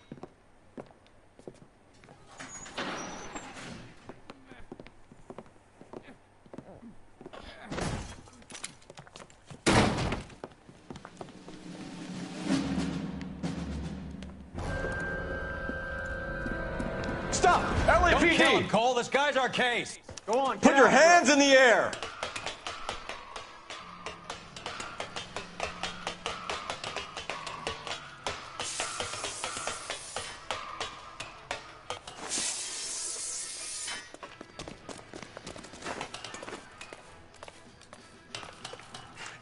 Stop! LAPD! Don't kill him, Cole. This guy's our case. Go on. Put your hands in the air!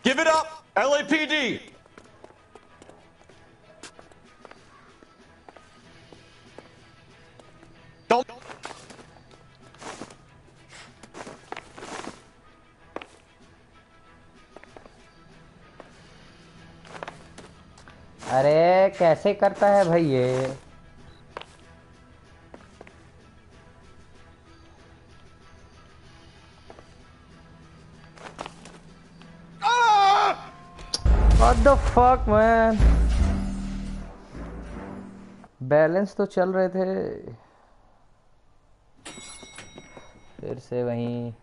Give it up! LAPD! Don't... अरे कैसे करता है भाई ये? What the fuck man? Balance तो चल रहे थे, फिर से वहीं।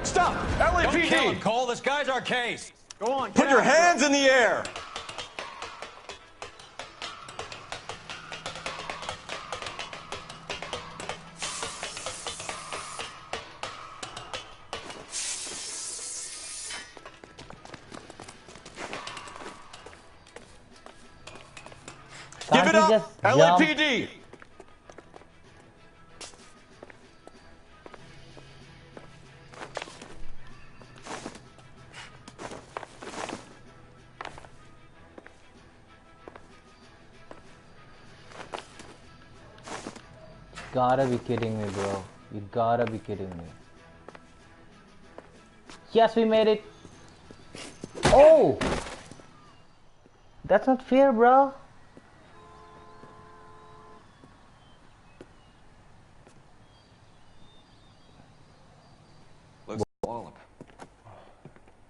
Stop! LAPD! Don't kill him, Cole. This guy's our case. Go on. Put your hands in the air! he just jumped? LAPD! Gotta be kidding me, bro. You gotta be kidding me. Yes, we made it. Oh! That's not fair, bro. Looks wallop.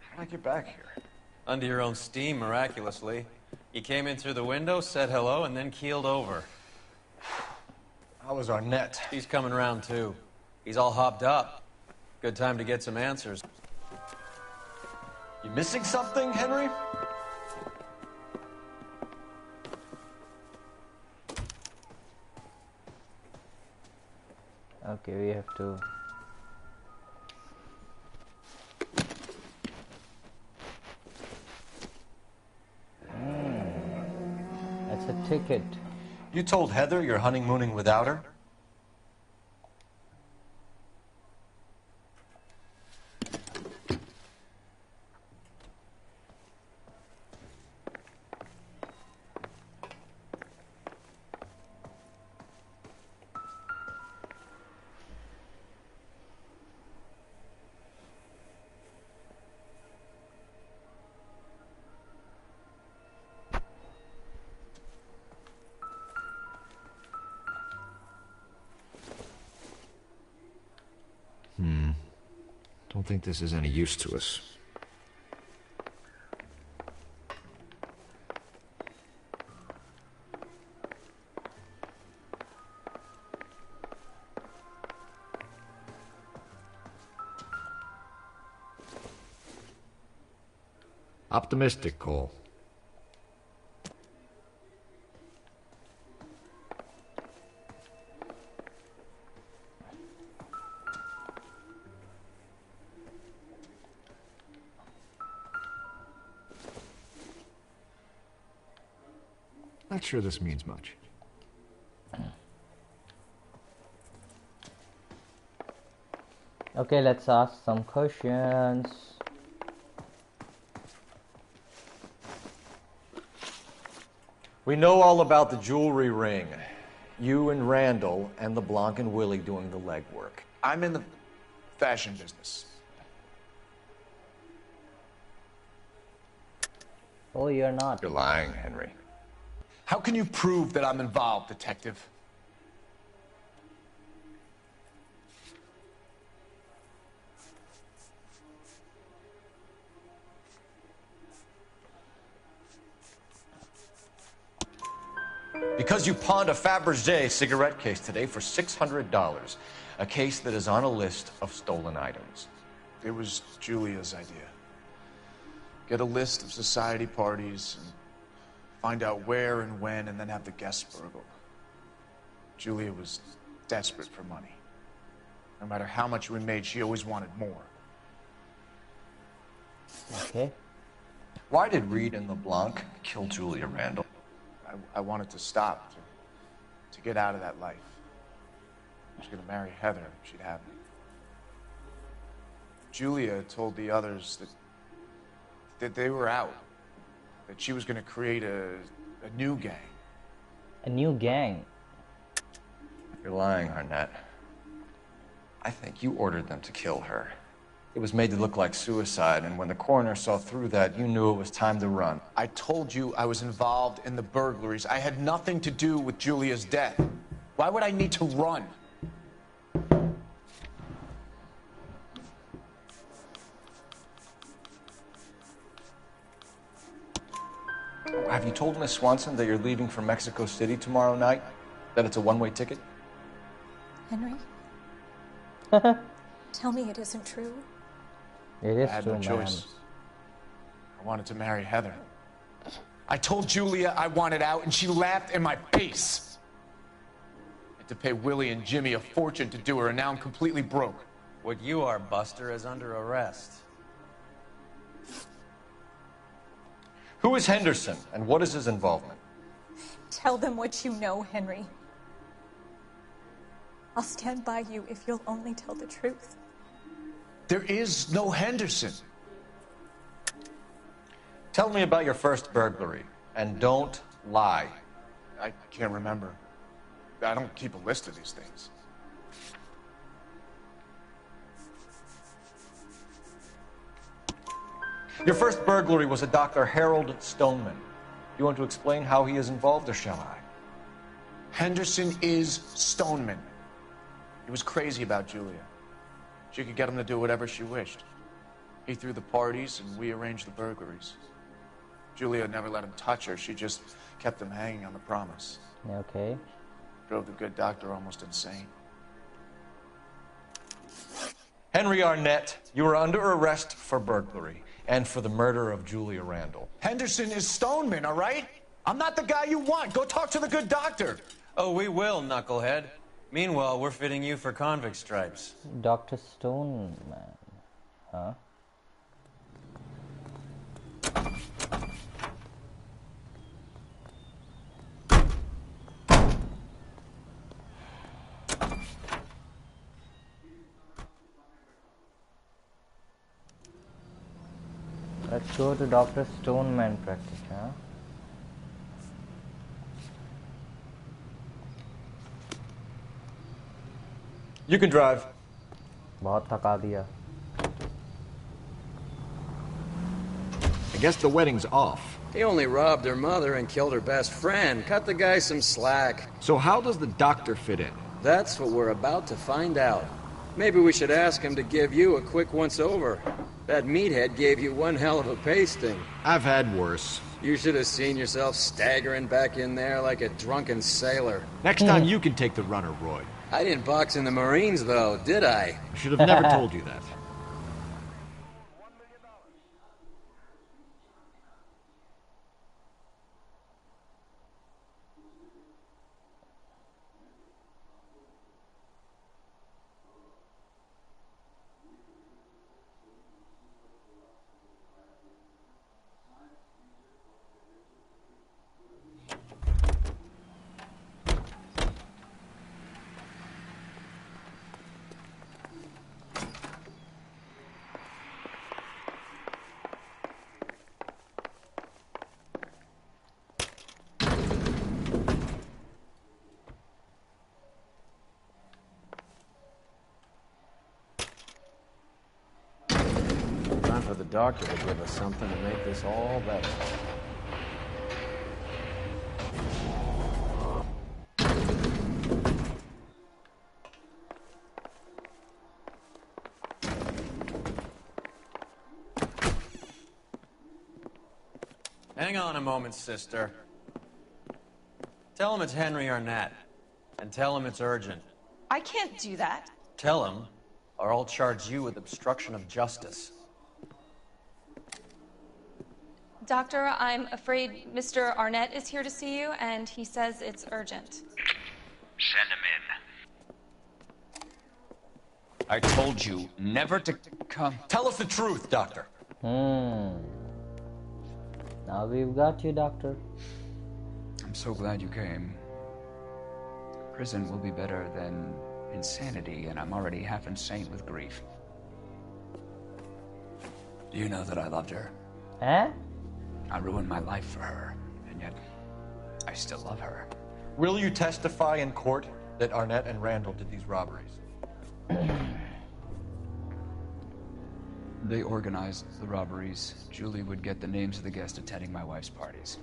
How did I get back here? Under your own steam, miraculously. You came in through the window, said hello, and then keeled over. How was Arnett? He's coming around, too. He's all hopped up. Good time to get some answers. You missing something, Henry? Okay, we have to... That's a ticket. You told Heather you're honeymooning without her? Don't think this is any use to us. Optimistic, Cole. Not sure this means much. Okay, let's ask some questions. We know all about the jewelry ring. You and Randall and LeBlanc and Willie doing the legwork. I'm in the fashion business. Oh, you're not. You're lying, Henry. How can you prove that I'm involved, Detective? Because you pawned a Fabergé cigarette case today for $600. A case that is on a list of stolen items. It was Julia's idea. Get a list of society parties and find out where and when, and then have the guests burgled. Julia was desperate for money. No matter how much we made, she always wanted more. Okay. Why did Reed and LeBlanc kill Julia Randall? I wanted to stop, to get out of that life. I was gonna marry Heather if she'd have me. Julia told the others that they were out. That she was gonna create a new gang. A new gang? You're lying, Arnett. I think you ordered them to kill her. It was made to look like suicide, and when the coroner saw through that, you knew it was time to run. I told you I was involved in the burglaries. I had nothing to do with Julia's death. Why would I need to run? Have you told Miss Swanson that you're leaving for Mexico City tomorrow night? That it's a one-way ticket? Henry? Tell me it isn't true. It is I had true, no choice. I wanted to marry Heather. I told Julia I wanted out, and she laughed in my face. I had to pay Willie and Jimmy a fortune to do her, and now I'm completely broke. What you are, Buster, is under arrest. Who is Henderson, and what is his involvement? Tell them what you know, Henry. I'll stand by you if you'll only tell the truth. There is no Henderson. Tell me about your first burglary, and don't lie. I can't remember. I don't keep a list of these things. Your first burglary was a Dr. Harold Stoneman. You want to explain how he is involved, or shall I? Henderson is Stoneman. He was crazy about Julia. She could get him to do whatever she wished. He threw the parties, and we arranged the burglaries. Julia never let him touch her. She just kept him hanging on the promise. Okay. Drove the good doctor almost insane. Henry Arnett, you are under arrest for burglary and for the murder of Julia Randall. Henderson is Stoneman, all right? I'm not the guy you want. Go talk to the good doctor. Oh, we will, knucklehead. Meanwhile, we're fitting you for convict stripes. Dr. Stoneman. Huh? Let's go to Dr. Stoneman practice, huh? You can drive. बहुत थका दिया. I guess the wedding's off. He only robbed her mother and killed her best friend. Cut the guy some slack. So how does the doctor fit in? That's what we're about to find out. Maybe we should ask him to give you a quick once-over. That meathead gave you one hell of a pasting. I've had worse. You should have seen yourself staggering back in there like a drunken sailor. Next time you can take the runner, Roy. I didn't box in the Marines, though, did I? I should have never told you that. Time for the doctor to give us something to make this all better. Hang on a moment, sister. Tell him it's Henry Arnett. And tell him it's urgent. I can't do that. Tell him, or I'll charge you with obstruction of justice. Doctor, I'm afraid Mr. Arnett is here to see you, and he says it's urgent. Send him in. I told you never to come. Tell us the truth, Doctor. Now we've got you, Doctor. I'm so glad you came. Prison will be better than insanity, and I'm already half insane with grief. Do you know that I loved her? Eh? I ruined my life for her, and yet I still love her. Will you testify in court that Arnett and Randall did these robberies? They organized the robberies. Julie would get the names of the guests attending my wife's parties.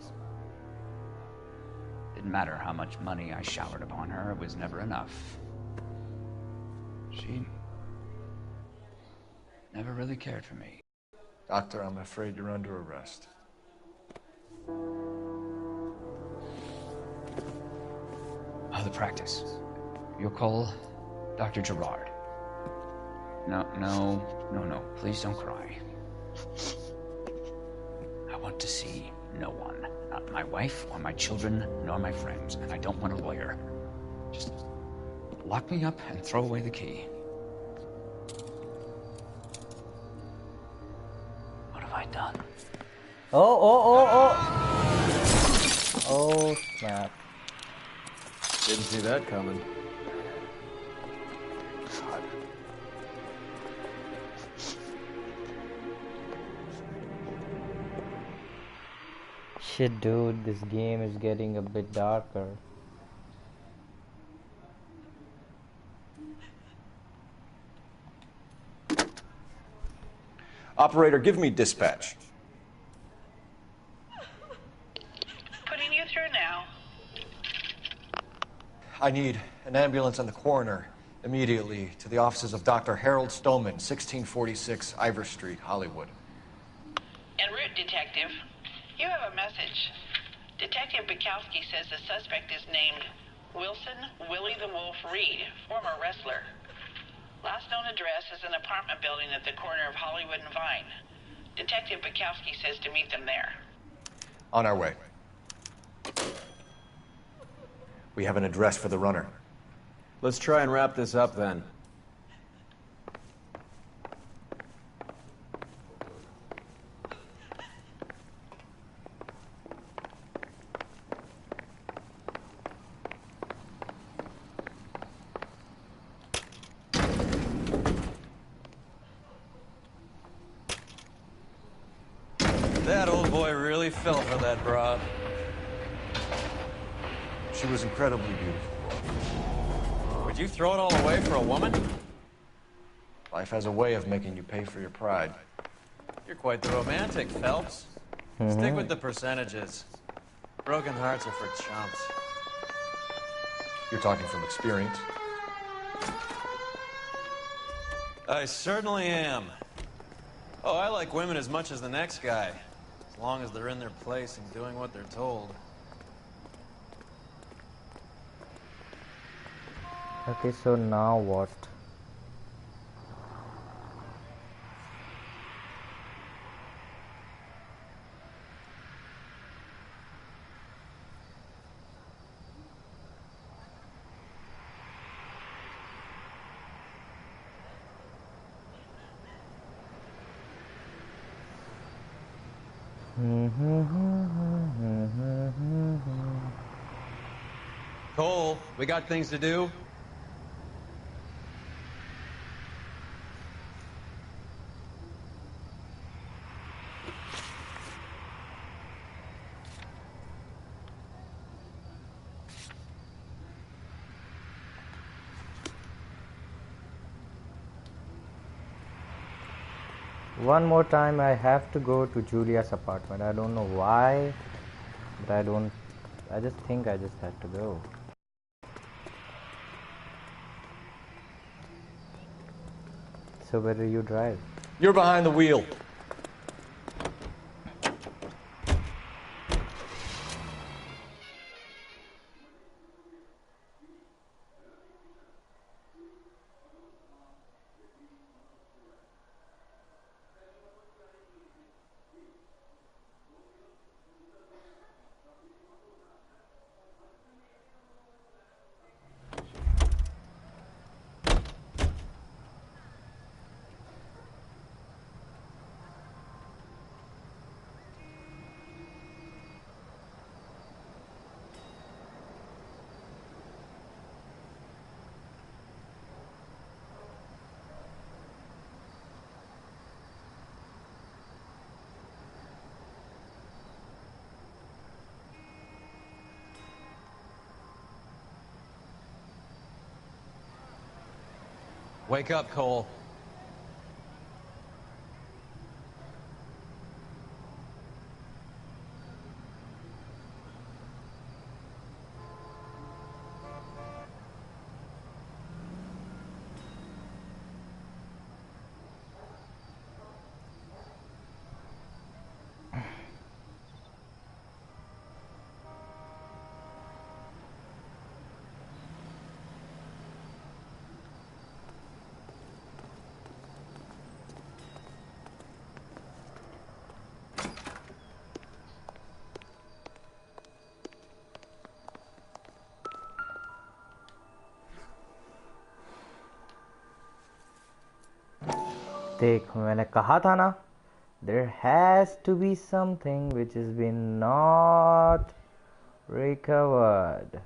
Didn't matter how much money I showered upon her, it was never enough. She never really cared for me. Doctor, I'm afraid you're under arrest. The practice. You'll call Dr. Gerard. No. Please don't cry. I want to see no one. Not my wife, or my children, nor my friends. And I don't want a lawyer. Just lock me up and throw away the key. What have I done? Oh, snap. Didn't see that coming. God. Shit, dude, this game is getting a bit darker. Operator, give me dispatch. Putting you through now. I need an ambulance and the coroner immediately to the offices of Dr. Harold Stoneman, 1646 Ivor Street, Hollywood. En route, Detective. You have a message. Detective Bukowski says the suspect is named Wilson Willie the Wolf Reed, former wrestler. Last known address is an apartment building at the corner of Hollywood and Vine. Detective Bukowski says to meet them there. On our way. We have an address for the runner. Let's try and wrap this up then. That old boy really fell for that broad. She was incredibly beautiful. Would you throw it all away for a woman? Life has a way of making you pay for your pride. You're quite the romantic, Phelps. Stick with the percentages. Broken hearts are for chumps. You're talking from experience. I certainly am. Oh, I like women as much as the next guy. As long as they're in their place and doing what they're told. Okay, so now what? Cole, we got things to do. One more time I have to go to Julia's apartment. I don't know why, but I just think I just had to go. So where do you drive? You're behind the wheel. Wake up, Cole. देख मैंने कहा था ना, there has to be something which has been not recovered.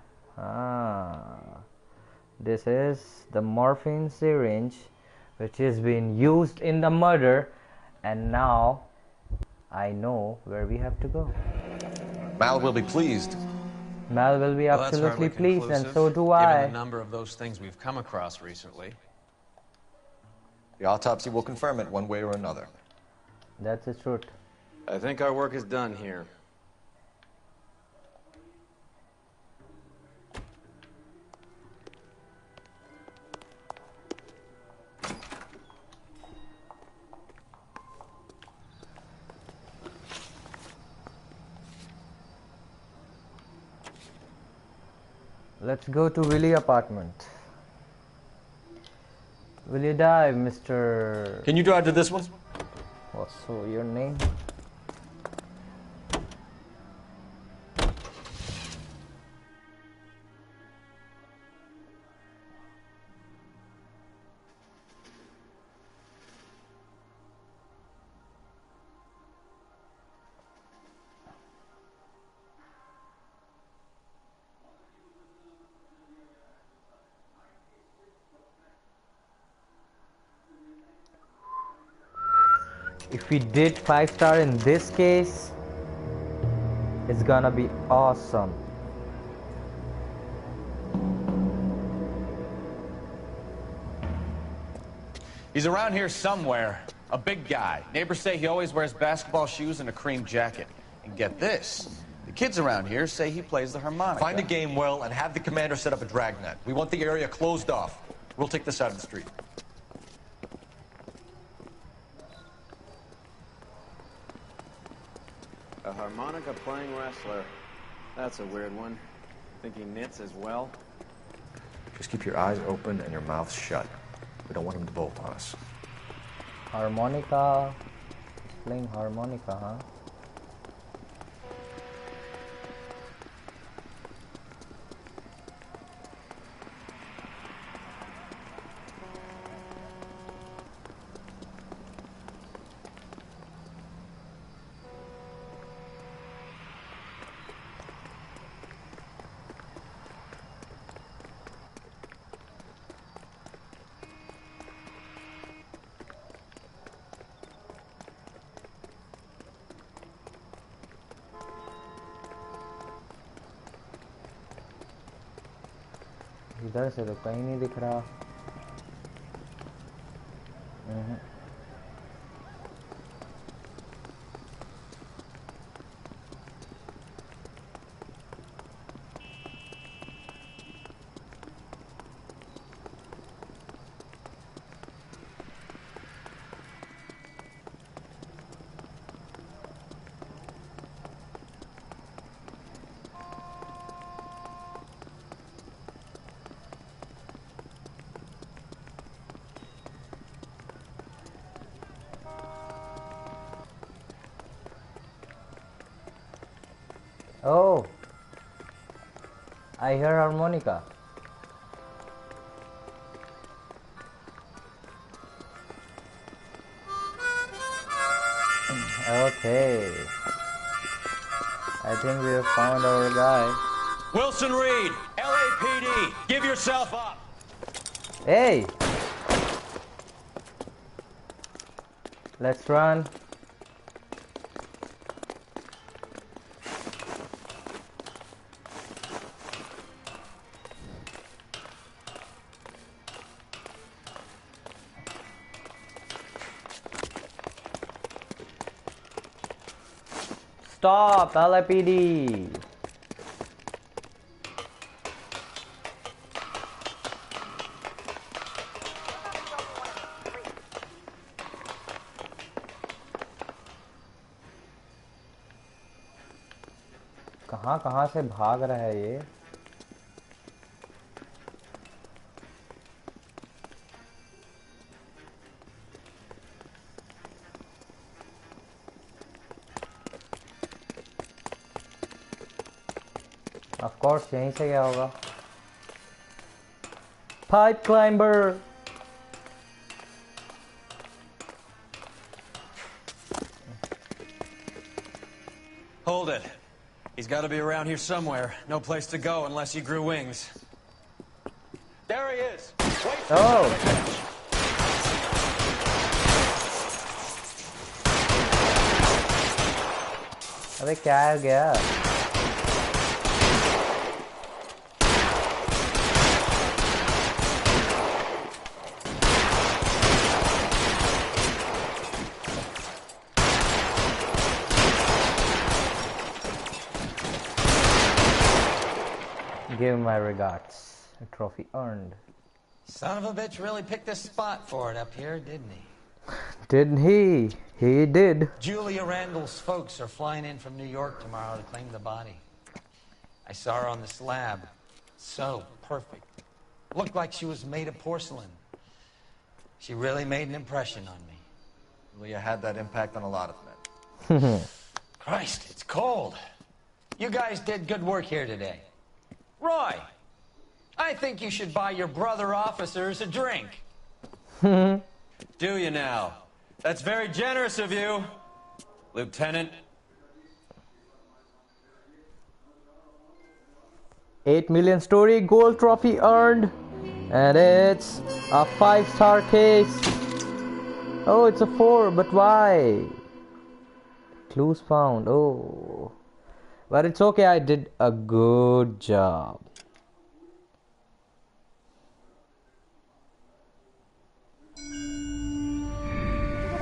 This is the morphine syringe which is being used in the murder, and now I know where we have to go. Mal will be pleased. Mal will be Well, that's absolutely hardly pleased, and conclusive, so do given I. the number of those things we've come across recently. The autopsy will confirm it one way or another. That's the truth. I think our work is done here. Let's go to Willie apartment. Will you dive, Mr. Can you drive to this one? What's so your name? If we did 5-star in this case, it's gonna be awesome. He's around here somewhere. A big guy. Neighbors say he always wears basketball shoes and a cream jacket. And get this, the kids around here say he plays the harmonica. Find a game well and have the commander set up a dragnet. We want the area closed off. We'll take this side of the street. A harmonica playing wrestler. That's a weird one. Think he knits as well? Just keep your eyes open and your mouth shut. We don't want him to bolt on us. Harmonica. Playing harmonica, huh? इधर से तो कहीं नहीं दिख रहा। Oh, I hear harmonica. Okay, I think we have found our guy. Wilson Reed, LAPD, give yourself up. Hey, let's run. Stop, LAPD. कहाँ से भाग रहा है ये? Of course, यहीं से गया होगा. Pipe climber. Hold it. He's got to be around here somewhere. No place to go unless he grew wings. There he is. Wait for अबे क्या हो गया? Give my regards. A trophy earned. Son of a bitch really picked a spot for it up here, didn't he? Didn't he? He did. Julia Randall's folks are flying in from New York tomorrow to claim the body. I saw her on the slab. So perfect. Looked like she was made of porcelain. She really made an impression on me. Julia had that impact on a lot of men. Christ, it's cold. You guys did good work here today. Roy, I think you should buy your brother officers a drink. Do you now? That's very generous of you, Lieutenant. 8 million story gold trophy earned, and it's a 5-star case. Oh, it's a 4, but why? Clues found. Oh, but it's okay. I did a good job.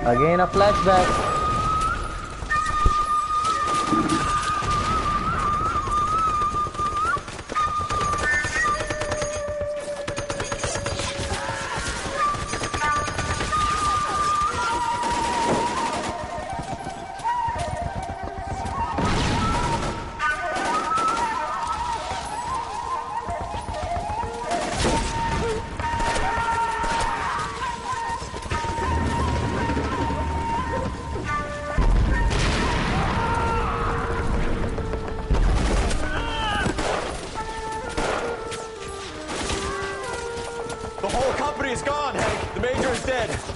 Again, a flashback.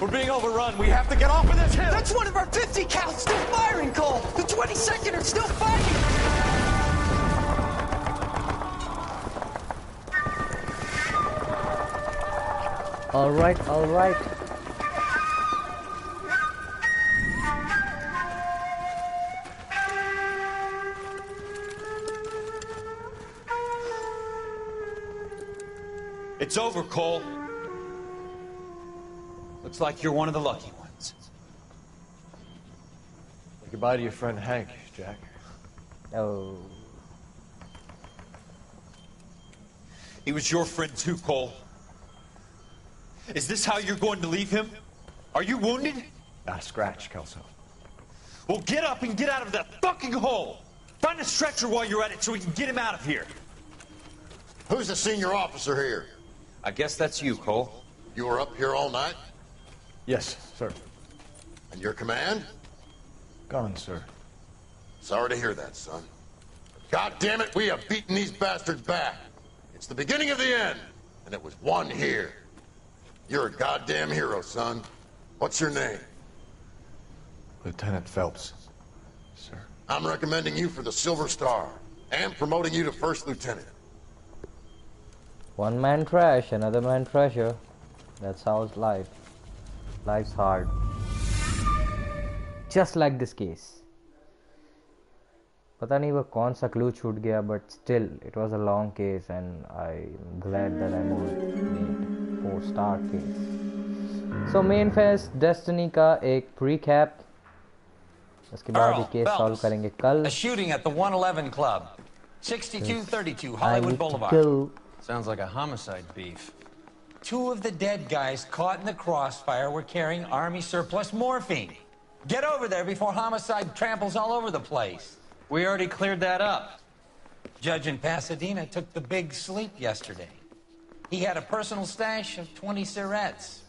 We're being overrun. We have to get off of this hill. That's one of our 50 cal still firing, Cole. The 22nd are still fighting. All right, all right. It's over, Cole. Looks like you're one of the lucky ones. Say goodbye to your friend Hank, Jack. Oh. He was your friend too, Cole. Is this how you're going to leave him? Are you wounded? Ah, scratch, Kelso. Well, get up and get out of that fucking hole! Find a stretcher while you're at it so we can get him out of here. Who's the senior officer here? I guess that's you, Cole. You were up here all night? Yes, sir. And your command? Gone, sir. Sorry to hear that, son. God damn it, we have beaten these bastards back. It's the beginning of the end, and it was one here. You're a goddamn hero, son. What's your name? Lieutenant Phelps, sir. I'm recommending you for the Silver Star, and promoting you to First Lieutenant. One man trash, another man treasure. That's how it's life. Life's hard. Just like this case. पता नहीं वो कौन सा clue छूट गया, but still it was a long case and I'm glad that I made 4-star case. So main phase Destiny का एक recap. उसके बाद ये case solve करेंगे कल. A shooting at the 111 Club, 6232 Hollywood Boulevard. Sounds like a homicide beef. 2 of the dead guys caught in the crossfire were carrying Army surplus morphine. Get over there before homicide tramples all over the place. We already cleared that up. Judge in Pasadena took the big sleep yesterday. He had a personal stash of 20 cigarettes.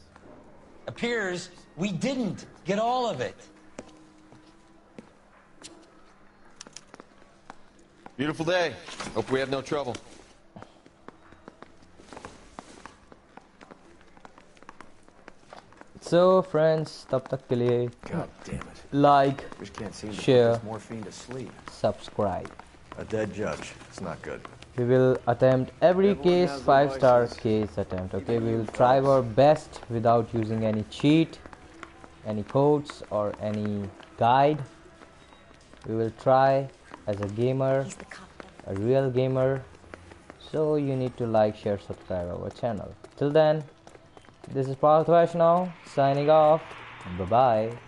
Appears we didn't get all of it. Beautiful day. Hope we have no trouble. So friends, तब तक के लिए God damn it. like, Just can't seem to share, put this morphine to sleep. subscribe. A dead judge. It's not good. We will attempt every case, 5-star case attempt. Okay, we will try our best without using any cheat, any codes, or any guide. We will try as a gamer, a real gamer. So you need to like, share, subscribe our channel. Till then, this is Parth Vaishnav signing off. Bye bye.